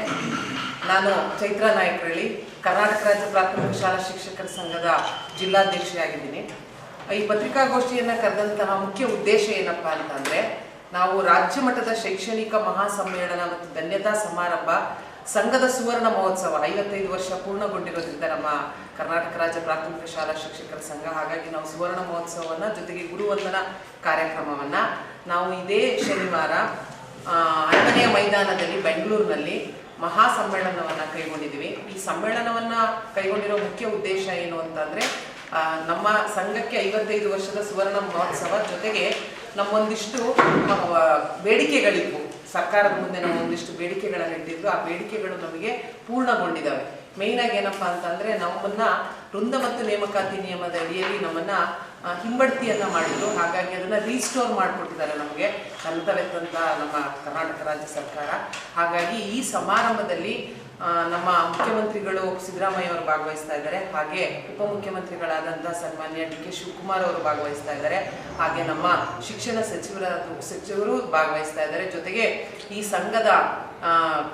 ನಾನು ಚೈತ್ರಾ ನಾಯಕರಳ್ಳಿ, ಕರ್ನಾಟಕ ರಾಜ್ಯ ಪ್ರಾಥಮಿಕ ಶಾಲಾ ಶಿಕ್ಷಕರ ಸಂಘದ ಜಿಲ್ಲಾಧ್ಯಕ್ಷೆಯಾಗಿದ್ದೀನಿ. ಈ ಪತ್ರಿಕಾಗೋಷ್ಠಿಯನ್ನು ಕರೆದಂತಹ ಮುಖ್ಯ ಉದ್ದೇಶ ಏನಪ್ಪ ಅಂತಂದರೆ, ನಾವು ರಾಜ್ಯ ಮಟ್ಟದ ಶೈಕ್ಷಣಿಕ ಮಹಾಸಮ್ಮೇಳನ ಮತ್ತು ಧನ್ಯತಾ ಸಮಾರಂಭ, ಸಂಘದ ಸುವರ್ಣ ಮಹೋತ್ಸವ 55 ವರ್ಷ ಪೂರ್ಣಗೊಂಡಿರೋದ್ರಿಂದ ನಮ್ಮ ಕರ್ನಾಟಕ ರಾಜ್ಯ ಪ್ರಾಥಮಿಕ ಶಾಲಾ ಶಿಕ್ಷಕರ ಸಂಘ, ಹಾಗಾಗಿ ನಾವು ಸುವರ್ಣ ಮಹೋತ್ಸವವನ್ನು ಜೊತೆಗೆ ಗುರುವಂದನಾ ಕಾರ್ಯಕ್ರಮವನ್ನು ನಾವು ಇದೇ ಶನಿವಾರ ಅರಮನೆಯ ಮೈದಾನದಲ್ಲಿ ಬೆಂಗಳೂರಿನಲ್ಲಿ ಮಹಾ ಸಮ್ಮೇಳನವನ್ನು ಕೈಗೊಂಡಿದ್ದೀವಿ. ಈ ಸಮ್ಮೇಳನವನ್ನು ಕೈಗೊಂಡಿರೋ ಮುಖ್ಯ ಉದ್ದೇಶ ಏನು ಅಂತಂದರೆ, ನಮ್ಮ ಸಂಘಕ್ಕೆ 55 ವರ್ಷದ ಸುವರ್ಣ ಮಹೋತ್ಸವ ಜೊತೆಗೆ ನಮ್ಮೊಂದಿಷ್ಟು ಬೇಡಿಕೆಗಳಿದ್ವು. ಸರ್ಕಾರದ ಮುಂದೆ ನಾವು ಒಂದಿಷ್ಟು ಬೇಡಿಕೆಗಳನ್ನು ಇಟ್ಟಿದ್ದು, ಆ ಬೇಡಿಕೆಗಳು ನಮಗೆ ಪೂರ್ಣಗೊಂಡಿದ್ದಾವೆ. ಮೇಯ್ನಾಗಿ ಏನಪ್ಪ ಅಂತಂದರೆ, ನಮ್ಮನ್ನು ವೃಂದ ಮತ್ತು ನೇಮಕಾತಿ ನಿಯಮದ ಅಡಿಯಲ್ಲಿ ನಮ್ಮನ್ನು ಹಿಂಬಡ್ತಿಯನ್ನು ಮಾಡಿದ್ರು. ಹಾಗಾಗಿ ಅದನ್ನು ರೀಸ್ಟೋರ್ ಮಾಡಿಕೊಟ್ಟಿದ್ದಾರೆ ನಮಗೆ ನನ್ನದವೆತ್ತಂತ ನಮ್ಮ ಕರ್ನಾಟಕ ರಾಜ್ಯ ಸರ್ಕಾರ. ಹಾಗಾಗಿ ಈ ಸಮಾರಂಭದಲ್ಲಿ ನಮ್ಮ ಮುಖ್ಯಮಂತ್ರಿಗಳು ಸಿದ್ದರಾಮಯ್ಯ ಅವರು ಭಾಗವಹಿಸ್ತಾ ಇದ್ದಾರೆ, ಹಾಗೆ ಉಪಮುಖ್ಯಮಂತ್ರಿಗಳಾದಂಥ ಸನ್ಮಾನ್ಯ ಡಿ ಕೆ ಶಿವಕುಮಾರ್ ಅವರು ಭಾಗವಹಿಸ್ತಾ ಇದ್ದಾರೆ, ಹಾಗೆ ನಮ್ಮ ಶಿಕ್ಷಣ ಸಚಿವರು ಭಾಗವಹಿಸ್ತಾ ಇದ್ದಾರೆ. ಜೊತೆಗೆ ಈ ಸಂಘದ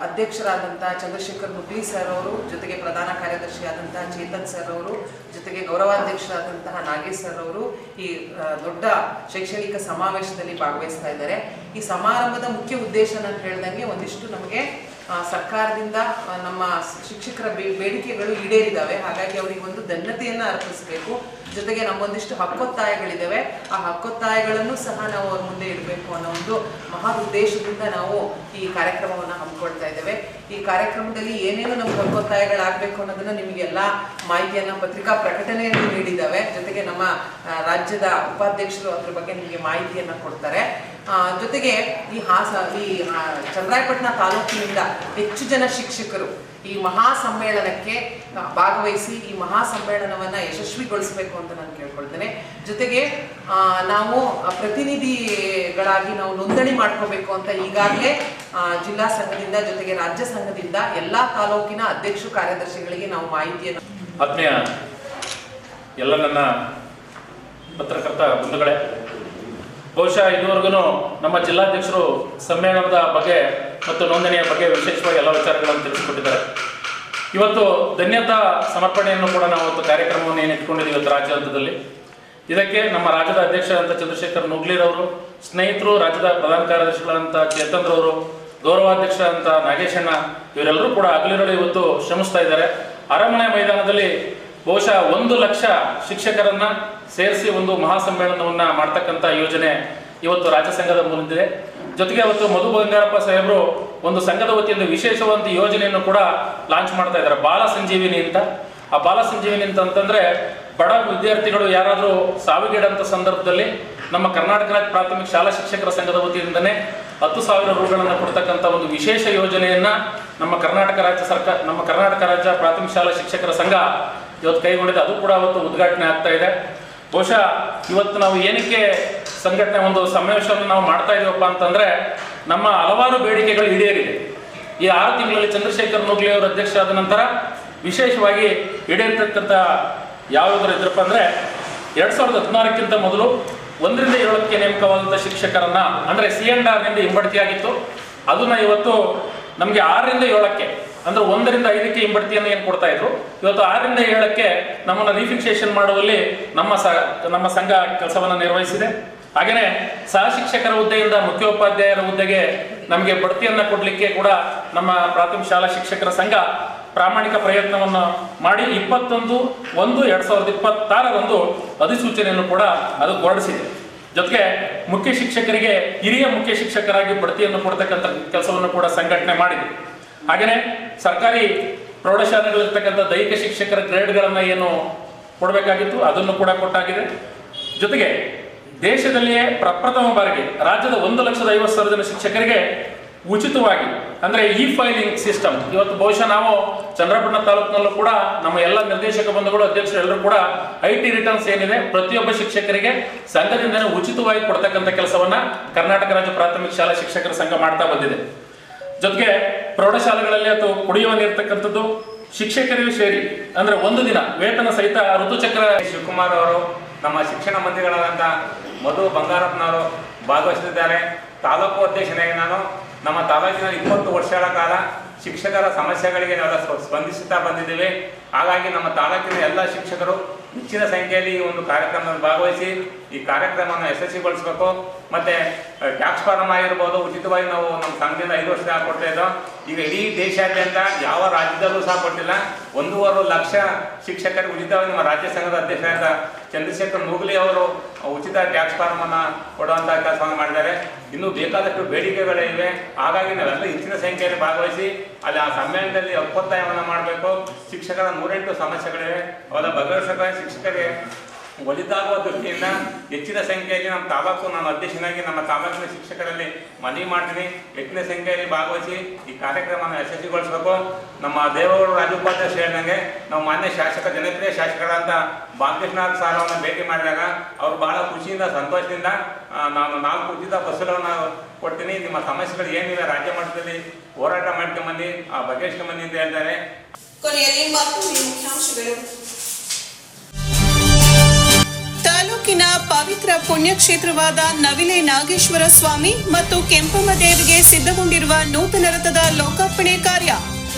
ಅಧ್ಯಕ್ಷರಾದಂಥ ಚಂದ್ರಶೇಖರ್ ನುಗ್ಲಿ ಸರ್ ಅವರು, ಜೊತೆಗೆ ಪ್ರಧಾನ ಕಾರ್ಯದರ್ಶಿಯಾದಂತಹ ಚೇತನ್ ಸರ್ ಅವರು, ಜೊತೆಗೆ ಗೌರವಾಧ್ಯಕ್ಷರಾದಂತಹ ನಾಗೇಶ್ ಸರ್ ಅವರು ಈ ದೊಡ್ಡ ಶೈಕ್ಷಣಿಕ ಸಮಾವೇಶದಲ್ಲಿ ಭಾಗವಹಿಸ್ತಾ ಇದ್ದಾರೆ. ಈ ಸಮಾರಂಭದ ಮುಖ್ಯ ಉದ್ದೇಶ ನಾನು ಹೇಳ್ದಂಗೆ, ಒಂದಿಷ್ಟು ನಮಗೆ ಸರ್ಕಾರದಿಂದ ನಮ್ಮ ಶಿಕ್ಷಕರ ಬೇಡಿಕೆಗಳು ಈಡೇರಿದ್ದಾವೆ. ಹಾಗಾಗಿ ಅವರಿಗೆ ಒಂದು ಧನ್ಯತೆಯನ್ನು ಅರ್ಪಿಸಬೇಕು. ಜೊತೆಗೆ ನಮ್ಮೊಂದಿಷ್ಟು ಹಕ್ಕೊತ್ತಾಯಗಳಿದ್ದಾವೆ, ಆ ಹಕ್ಕೊತ್ತಾಯಗಳನ್ನು ಸಹ ನಾವು ಅವ್ರ ಮುಂದೆ ಇಡಬೇಕು ಅನ್ನೋ ಒಂದು ಮಹಾ ಉದ್ದೇಶದಿಂದ ನಾವು ಈ ಕಾರ್ಯಕ್ರಮವನ್ನು ಹಮ್ಮಿಕೊಳ್ತಾ ಇದ್ದೇವೆ. ಈ ಕಾರ್ಯಕ್ರಮದಲ್ಲಿ ಏನೇನು ನಮ್ಮ ಹಕ್ಕೊತ್ತಾಯಗಳಾಗಬೇಕು ಅನ್ನೋದನ್ನು ನಿಮಗೆಲ್ಲ ಮಾಹಿತಿಯನ್ನು ಪತ್ರಿಕಾ ಪ್ರಕಟಣೆಯಲ್ಲಿ ನೀಡಿದ್ದಾವೆ. ಜೊತೆಗೆ ನಮ್ಮ ರಾಜ್ಯದ ಉಪಾಧ್ಯಕ್ಷರು ಅದ್ರ ಬಗ್ಗೆ ನಿಮಗೆ ಮಾಹಿತಿಯನ್ನು ಕೊಡ್ತಾರೆ. ಜೊತೆಗೆ ಈ ಚನ್ನರಾಯಪಟ್ಟಣ ತಾಲೂಕಿನಿಂದ ಹೆಚ್ಚು ಜನ ಶಿಕ್ಷಕರು ಈ ಮಹಾ ಸಮ್ಮೇಳನಕ್ಕೆ ಭಾಗವಹಿಸಿ ಈ ಮಹಾ ಸಮ್ಮೇಳನವನ್ನು ಯಶಸ್ವಿಗೊಳಿಸಬೇಕು ಅಂತ ನಾನು ಕೇಳ್ಕೊಳ್ತೇನೆ. ಜೊತೆಗೆ ನಾವು ಪ್ರತಿನಿಧಿಗಳಾಗಿ ನಾವು ನೋಂದಣಿ ಮಾಡ್ಕೋಬೇಕು ಅಂತ ಈಗಾಗಲೇ ಜಿಲ್ಲಾ ಸಂಘದಿಂದ ಜೊತೆಗೆ ರಾಜ್ಯ ಸಂಘದಿಂದ ಎಲ್ಲ ತಾಲೂಕಿನ ಅಧ್ಯಕ್ಷ ಕಾರ್ಯದರ್ಶಿಗಳಿಗೆ ನಾವು ಮಾಹಿತಿಯನ್ನು. ಆತ್ಮೀಯ ಎಲ್ಲ ನನ್ನ ಪತ್ರಕರ್ತ ಬಂಧುಗಳೇ, ಬಹುಶಃ ಇದುವರೆಗೂ ನಮ್ಮ ಜಿಲ್ಲಾಧ್ಯಕ್ಷರು ಸಮ್ಮೇಳನದ ಬಗ್ಗೆ ಮತ್ತು ನೋಂದಣಿಯ ಬಗ್ಗೆ ವಿಶೇಷವಾಗಿ ಎಲ್ಲ ವಿಚಾರಗಳನ್ನು ತಿಳಿಸಿಕೊಟ್ಟಿದ್ದಾರೆ. ಇವತ್ತು ಧನ್ಯತಾ ಸಮರ್ಪಣೆಯನ್ನು ಕೂಡ ನಾವು ಒಂದು ಕಾರ್ಯಕ್ರಮವನ್ನು ಏನು ಇಟ್ಕೊಂಡಿದ್ದೀವಿ ಇವತ್ತು ರಾಜ್ಯ ಹಂತದಲ್ಲಿ. ಇದಕ್ಕೆ ನಮ್ಮ ರಾಜ್ಯದ ಅಧ್ಯಕ್ಷರಾದಂಥ ಚಂದ್ರಶೇಖರ್ ನುಗ್ಲಿರವರು, ಸ್ನೇಹಿತರು ರಾಜ್ಯದ ಪ್ರಧಾನ ಕಾರ್ಯದರ್ಶಿಗಳಂತ ಚೇತನ್ರವರು, ಗೌರವಾಧ್ಯಕ್ಷರಾದಂಥ ನಾಗೇಶಣ್ಣ, ಇವರೆಲ್ಲರೂ ಕೂಡ ಹಗಲಿರುಳು ಇವತ್ತು ಶ್ರಮಿಸ್ತಾ ಇದ್ದಾರೆ. ಅರಮನೆ ಮೈದಾನದಲ್ಲಿ ಬಹುಶಃ 1 ಲಕ್ಷ ಶಿಕ್ಷಕರನ್ನ ಸೇರಿಸಿ ಒಂದು ಮಹಾ ಸಮ್ಮೇಳನವನ್ನು ಮಾಡ್ತಕ್ಕಂಥ ಯೋಜನೆ ಇವತ್ತು ರಾಜ್ಯ ಸಂಘದ ಮುಂದಿದೆ. ಜೊತೆಗೆ ಅವತ್ತು ಮಧು ಬಂಗಾರಪ್ಪ ಸಾಹೇಬರು ಒಂದು ಸಂಘದ ವತಿಯಿಂದ ವಿಶೇಷವಾದ ಯೋಜನೆಯನ್ನು ಕೂಡ ಲಾಂಚ್ ಮಾಡ್ತಾ ಇದ್ದಾರೆ, ಬಾಲ ಸಂಜೀವಿನಿ ಅಂತ. ಆ ಬಾಲ ಸಂಜೀವಿನಿ ಅಂತಂದ್ರೆ ಬಡ ವಿದ್ಯಾರ್ಥಿಗಳು ಯಾರಾದರೂ ಸಾವಿಗೀಡಂತ ಸಂದರ್ಭದಲ್ಲಿ ನಮ್ಮ ಕರ್ನಾಟಕ ರಾಜ್ಯ ಪ್ರಾಥಮಿಕ ಶಾಲಾ ಶಿಕ್ಷಕರ ಸಂಘದ ವತಿಯಿಂದನೇ 10,000 ರೂಗಳನ್ನು ಕೊಡ್ತಕ್ಕಂಥ ಒಂದು ವಿಶೇಷ ಯೋಜನೆಯನ್ನ ನಮ್ಮ ಕರ್ನಾಟಕ ರಾಜ್ಯ ಪ್ರಾಥಮಿಕ ಶಾಲಾ ಶಿಕ್ಷಕರ ಸಂಘ ಇವತ್ತು ಕೈಗೊಂಡಿದೆ. ಅದು ಕೂಡ ಅವತ್ತು ಉದ್ಘಾಟನೆ ಆಗ್ತಾ ಇದೆ. ಬಹುಶಃ ಇವತ್ತು ನಾವು ಏನಕ್ಕೆ ಸಂಘಟನೆ ಒಂದು ಸಮಾವೇಶವನ್ನು ನಾವು ಮಾಡ್ತಾ ಇದೀವಪ್ಪ ಅಂತಂದ್ರೆ, ನಮ್ಮ ಹಲವಾರು ಬೇಡಿಕೆಗಳು ಈಡೇರಿದೆ. ಈ 6 ತಿಂಗಳಲ್ಲಿ ಚಂದ್ರಶೇಖರ್ ನುಗ್ಲಿ ಅವರು ಅಧ್ಯಕ್ಷ ಆದ ನಂತರ ವಿಶೇಷವಾಗಿ ಈಡೇರ್ತಕ್ಕಂಥ ಯಾವುದ್ರ ಇದ್ರಪ್ಪ ಅಂದರೆ 2016ಕ್ಕಿಂತ ಮೊದಲು 1ರಿಂದ 7ಕ್ಕೆ ನೇಮಕವಾದಂಥ ಶಿಕ್ಷಕರನ್ನ ಅಂದರೆ C&Rನಿಂದ ಹಿಂಬಡ್ತಿಯಾಗಿತ್ತು. ಅದನ್ನ ಇವತ್ತು ನಮಗೆ 6ರಿಂದ 7ಕ್ಕೆ ಅಂದ್ರೆ 1ರಿಂದ 5ಕ್ಕೆ ಹಿಂಬಡ್ತಿಯನ್ನು ಏನು ಕೊಡ್ತಾ ಇದ್ರು, ಇವತ್ತು 6ರಿಂದ 7ಕ್ಕೆ ನಮ್ಮನ್ನು ರಿಫಿಕ್ಸೇಷನ್ ಮಾಡುವಲ್ಲಿ ನಮ್ಮ ಸಂಘ ಕೆಲಸವನ್ನು ನಿರ್ವಹಿಸಿದೆ. ಹಾಗೆಯೇ ಸಹ ಶಿಕ್ಷಕರ ಹುದ್ದೆಯಿಂದ ಮುಖ್ಯೋಪಾಧ್ಯಾಯರ ಹುದ್ದೆಗೆ ನಮಗೆ ಬಡ್ತಿಯನ್ನು ಕೊಡಲಿಕ್ಕೆ ಕೂಡ ನಮ್ಮ ಪ್ರಾಥಮಿಕ ಶಾಲಾ ಶಿಕ್ಷಕರ ಸಂಘ ಪ್ರಾಮಾಣಿಕ ಪ್ರಯತ್ನವನ್ನು ಮಾಡಿ 21/1/2026ರಂದು ಅಧಿಸೂಚನೆಯನ್ನು ಕೂಡ ಅದು ಹೊರಡಿಸಿದೆ. ಜೊತೆಗೆ ಮುಖ್ಯ ಶಿಕ್ಷಕರಿಗೆ ಹಿರಿಯ ಮುಖ್ಯ ಶಿಕ್ಷಕರಾಗಿ ಬಡ್ತಿಯನ್ನು ಕೊಡ್ತಕ್ಕಂಥ ಕೆಲಸವನ್ನು ಕೂಡ ಸಂಘಟನೆ ಮಾಡಿದೆ. ಹಾಗೆಯೇ ಸರ್ಕಾರಿ ಪ್ರೌಢಶಾಲೆಗಳಿರ್ತಕ್ಕಂಥ ದೈಹಿಕ ಶಿಕ್ಷಕರ ಗ್ರೇಡ್ಗಳನ್ನು ಏನು ಕೊಡಬೇಕಾಗಿತ್ತು ಅದನ್ನು ಕೂಡ ಕೊಟ್ಟಾಗಿದೆ. ಜೊತೆಗೆ ದೇಶದಲ್ಲಿಯೇ ಪ್ರಪ್ರಥಮ ಬಾರಿಗೆ ರಾಜ್ಯದ 1,50,000 ಜನ ಶಿಕ್ಷಕರಿಗೆ ಉಚಿತವಾಗಿ ಅಂದರೆ ಫೈಲಿಂಗ್ ಸಿಸ್ಟಮ್ ಇವತ್ತು ಬಹುಶಃ ನಾವು ಚನ್ನರಾಯಪಟ್ಟಣ ತಾಲೂಕಿನಲ್ಲೂ ಕೂಡ ನಮ್ಮ ಎಲ್ಲ ನಿರ್ದೇಶಕ ಬಂಧುಗಳು ಅಧ್ಯಕ್ಷರು ಎಲ್ಲರೂ ಕೂಡ IT ರಿಟರ್ನ್ಸ್ ಏನಿದೆ ಪ್ರತಿಯೊಬ್ಬ ಶಿಕ್ಷಕರಿಗೆ ಸಂಘದಿಂದನೇ ಉಚಿತವಾಗಿ ಕೊಡ್ತಕ್ಕಂಥ ಕೆಲಸವನ್ನ ಕರ್ನಾಟಕ ರಾಜ್ಯ ಪ್ರಾಥಮಿಕ ಶಾಲಾ ಶಿಕ್ಷಕರ ಸಂಘ ಮಾಡ್ತಾ ಬಂದಿದೆ. ಜೊತೆಗೆ ಪ್ರೌಢಶಾಲೆಗಳಲ್ಲಿ ಅಥವಾ ಕುಡಿಯುವ ನೀರ್ತಕ್ಕಂಥದ್ದು ಶಿಕ್ಷಕರಿಗೂ ಸೇರಿ ಅಂದ್ರೆ 1 ದಿನ ವೇತನ ಸಹಿತ ಋತುಚಕ್ರ. ಶಿವಕುಮಾರ್ ಅವರು, ನಮ್ಮ ಶಿಕ್ಷಣ ಮಂತ್ರಿಗಳಾದಂಥ ಮಧು ಬಂಗಾರಪ್ಪನವರು ಭಾಗವಹಿಸಿದ್ದಾರೆ. ತಾಲೂಕು ಅಧ್ಯಕ್ಷನಾಗಿ ನಾನು ನಮ್ಮ ತಾಲೂಕಿನಲ್ಲಿ 20 ವರ್ಷಗಳ ಕಾಲ ಶಿಕ್ಷಕರ ಸಮಸ್ಯೆಗಳಿಗೆ ನಾವು ಸ್ಪಂದಿಸುತ್ತಾ ಬಂದಿದ್ದೇವೆ. ಹಾಗಾಗಿ ನಮ್ಮ ತಾಲೂಕಿನ ಎಲ್ಲ ಶಿಕ್ಷಕರು ಹೆಚ್ಚಿನ ಸಂಖ್ಯೆಯಲ್ಲಿ ಈ ಒಂದು ಕಾರ್ಯಕ್ರಮದಲ್ಲಿ ಭಾಗವಹಿಸಿ ಈ ಕಾರ್ಯಕ್ರಮವನ್ನು ಯಶಸ್ವಿಗೊಳಿಸಬೇಕು. ಮತ್ತು ಟ್ಯಾಕ್ಸ್ ಫಾರಮ್ ಆಗಿರ್ಬೋದು, ಉಚಿತವಾಗಿ ನಾವು ನಮ್ಮ ಸಂಘದಿಂದ 5 ವರ್ಷ ಕೊಡ್ತಾ ಇದ್ದೋ, ಈಗ ಇಡೀ ದೇಶಾದ್ಯಂತ ಯಾವ ರಾಜ್ಯದಲ್ಲೂ ಸಹ ಕೊಟ್ಟಿಲ್ಲ. 1.25 ಲಕ್ಷ ಶಿಕ್ಷಕರಿಗೆ ಉಚಿತವಾಗಿ ನಮ್ಮ ರಾಜ್ಯ ಸಂಘದ ಅಧ್ಯಕ್ಷರಾದ ಚಂದ್ರಶೇಖರ್ ನೂಗ್ಲಿ ಅವರು ಉಚಿತ ಟ್ಯಾಕ್ಸ್ ಫಾರಮನ್ನು ಕೊಡುವಂಥ ಕೆಲಸವನ್ನು ಮಾಡಿದ್ದಾರೆ. ಇನ್ನೂ ಬೇಕಾದಷ್ಟು ಬೇಡಿಕೆಗಳಿವೆ. ಹಾಗಾಗಿ ನಾವೆಲ್ಲ ಹೆಚ್ಚಿನ ಸಂಖ್ಯೆಯಲ್ಲಿ ಭಾಗವಹಿಸಿ ಅಲ್ಲಿ ಆ ಸಮ್ಮೇಳನದಲ್ಲಿ ಒಪ್ಪತ್ತಾಯವನ್ನು ಮಾಡಬೇಕು. ಶಿಕ್ಷಕರ 108 ಸಮಸ್ಯೆಗಳಿವೆ, ಅವೆಲ್ಲ ಬಗೆಹರಿಸಬೇಕು. ಶಿಕ್ಷಕರಿಗೆ ಒಲಿತಾಗುವ ದೃಷ್ಟಿಯಿಂದ ಹೆಚ್ಚಿನ ಸಂಖ್ಯೆಯಲ್ಲಿ ನಮ್ಮ ತಾಲೂಕು, ನಾನು ಅಧ್ಯಕ್ಷನಾಗಿ ನಮ್ಮ ತಾಲೂಕಿನ ಶಿಕ್ಷಕರಲ್ಲಿ ಮನವಿ ಮಾಡ್ತೀನಿ, ಹೆಚ್ಚಿನ ಸಂಖ್ಯೆಯಲ್ಲಿ ಭಾಗವಹಿಸಿ ಈ ಕಾರ್ಯಕ್ರಮವನ್ನು ಯಶಸ್ವಿಗೊಳಿಸಬೇಕು. ನಮ್ಮ ದೇವೇಗೌಡರು ರಾಜ್ಯೋಪಾಧ್ಯಕ್ಷ ಹೇಳಿದಂಗೆ ನಾವು ಮಾನ್ಯ ಶಾಸಕ, ಜನಪ್ರಿಯ ಶಾಸಕರಾದಂಥ ಬಾಲಕೃಷ್ಣ ಸಾರವನ್ನು ಭೇಟಿ ಮಾಡಿದಾಗ ಅವರು ಬಹಳ ಖುಷಿಯಿಂದ, ಸಂತೋಷದಿಂದ ನಾನು 4 ಉಚಿತ ಬಸ್ಸುಗಳನ್ನು ಕೊಡ್ತೀನಿ, ನಿಮ್ಮ ಸಮಸ್ಯೆಗಳು ಏನಿವೆ ರಾಜ್ಯ ಮಟ್ಟದಲ್ಲಿ ಹೋರಾಟ ಮಾಡ್ಕೊಂಬಂದು ಆ ಬಗೆಹರಿಸ್ಕೊಂಬಂದು ಅಂತ ಹೇಳ್ತಾರೆ. ಕೊನೆಯಲ್ಲಿ ಮತ್ತೊಮ್ಮೆ ಮುಖ್ಯಾಂಶಗಳು. ತಾಲೂಕಿನ ಪವಿತ್ರ ಪುಣ್ಯಕ್ಷೇತ್ರವಾದ ನವಿಲೆ ನಾಗೇಶ್ವರ ಸ್ವಾಮಿ ಮತ್ತು ಕೆಂಪಮ್ಮ ದೇವಿಗೆ ಸಿದ್ಧಗೊಂಡಿರುವ ನೂತನ ರಥದ ಲೋಕಾರ್ಪಣೆ ಕಾರ್ಯ.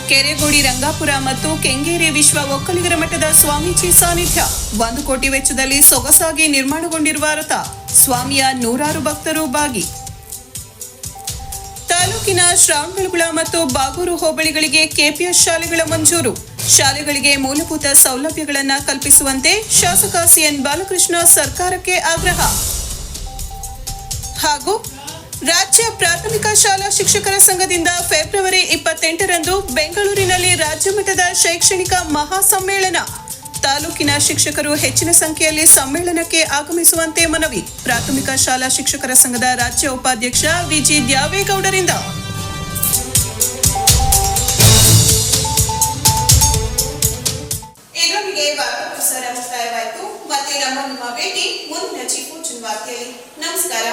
ಕೆರೆಗೋಡಿ ರಂಗಾಪುರ ಮತ್ತು ಕೆಂಗೇರಿ ವಿಶ್ವ ಒಕ್ಕಲಿಗರ ಮಠದ ಸ್ವಾಮೀಜಿ ಸಾನ್ನಿಧ್ಯ. 1 ಕೋಟಿ ವೆಚ್ಚದಲ್ಲಿ ಸೊಗಸಾಗಿ ನಿರ್ಮಾಣಗೊಂಡಿರುವ ರಥ. ಸ್ವಾಮಿಯ 100 ಭಕ್ತರು ಭಾಗಿ. ತಾಲೂಕಿನ ಶ್ರಾವಣಬೆಳಗೊಳ ಮತ್ತು ಬಾಗೂರು ಹೋಬಳಿಗಳಿಗೆ ಕೆಪಿಎಸ್ ಶಾಲೆಗಳ ಮಂಜೂರು. ಶಾಲೆಗಳಿಗೆ ಮೂಲಭೂತ ಸೌಲಭ್ಯಗಳನ್ನು ಕಲ್ಪಿಸುವಂತೆ ಶಾಸಕ ಸಿಎನ್ ಬಾಲಕೃಷ್ಣ ಸರ್ಕಾರಕ್ಕೆ ಆಗ್ರಹ. ಹಾಗೂ ರಾಜ್ಯ ಪ್ರಾಥಮಿಕ ಶಾಲಾ ಶಿಕ್ಷಕರ ಸಂಘದಿಂದ ಫೆಬ್ರವರಿ 28ರಂದು ಬೆಂಗಳೂರಿನಲ್ಲಿ ರಾಜ್ಯಮಟ್ಟದ ಶೈಕ್ಷಣಿಕ ಮಹಾಸಮ್ಮೇಳನ. ತಾಲೂಕಿನ ಶಿಕ್ಷಕರು ಹೆಚ್ಚಿನ ಸಂಖ್ಯೆಯಲ್ಲಿ ಸಮ್ಮೇಳನಕ್ಕೆ ಆಗಮಿಸುವಂತೆ ಮನವಿ. ಪ್ರಾಥಮಿಕ ಶಾಲಾ ಶಿಕ್ಷಕರ ಸಂಘದ ರಾಜ್ಯ ಉಪಾಧ್ಯಕ್ಷ ವಿಜಿ ದ್ಯಾವೇಗೌಡರಿಂದ. ಇದರೊಂದಿಗೆ ವಾರ್ತಾ ಪ್ರಸಾರ ಮುಕ್ತಾಯವಾಯಿತು. ಮತ್ತೆ ನಮ್ಮ ಭೇಟಿ ಮುಂದಿನ ಚಿಕ್ಕೋಚಿನ ವಾರ್ತೆಯಲ್ಲಿ. ನಮಸ್ಕಾರ.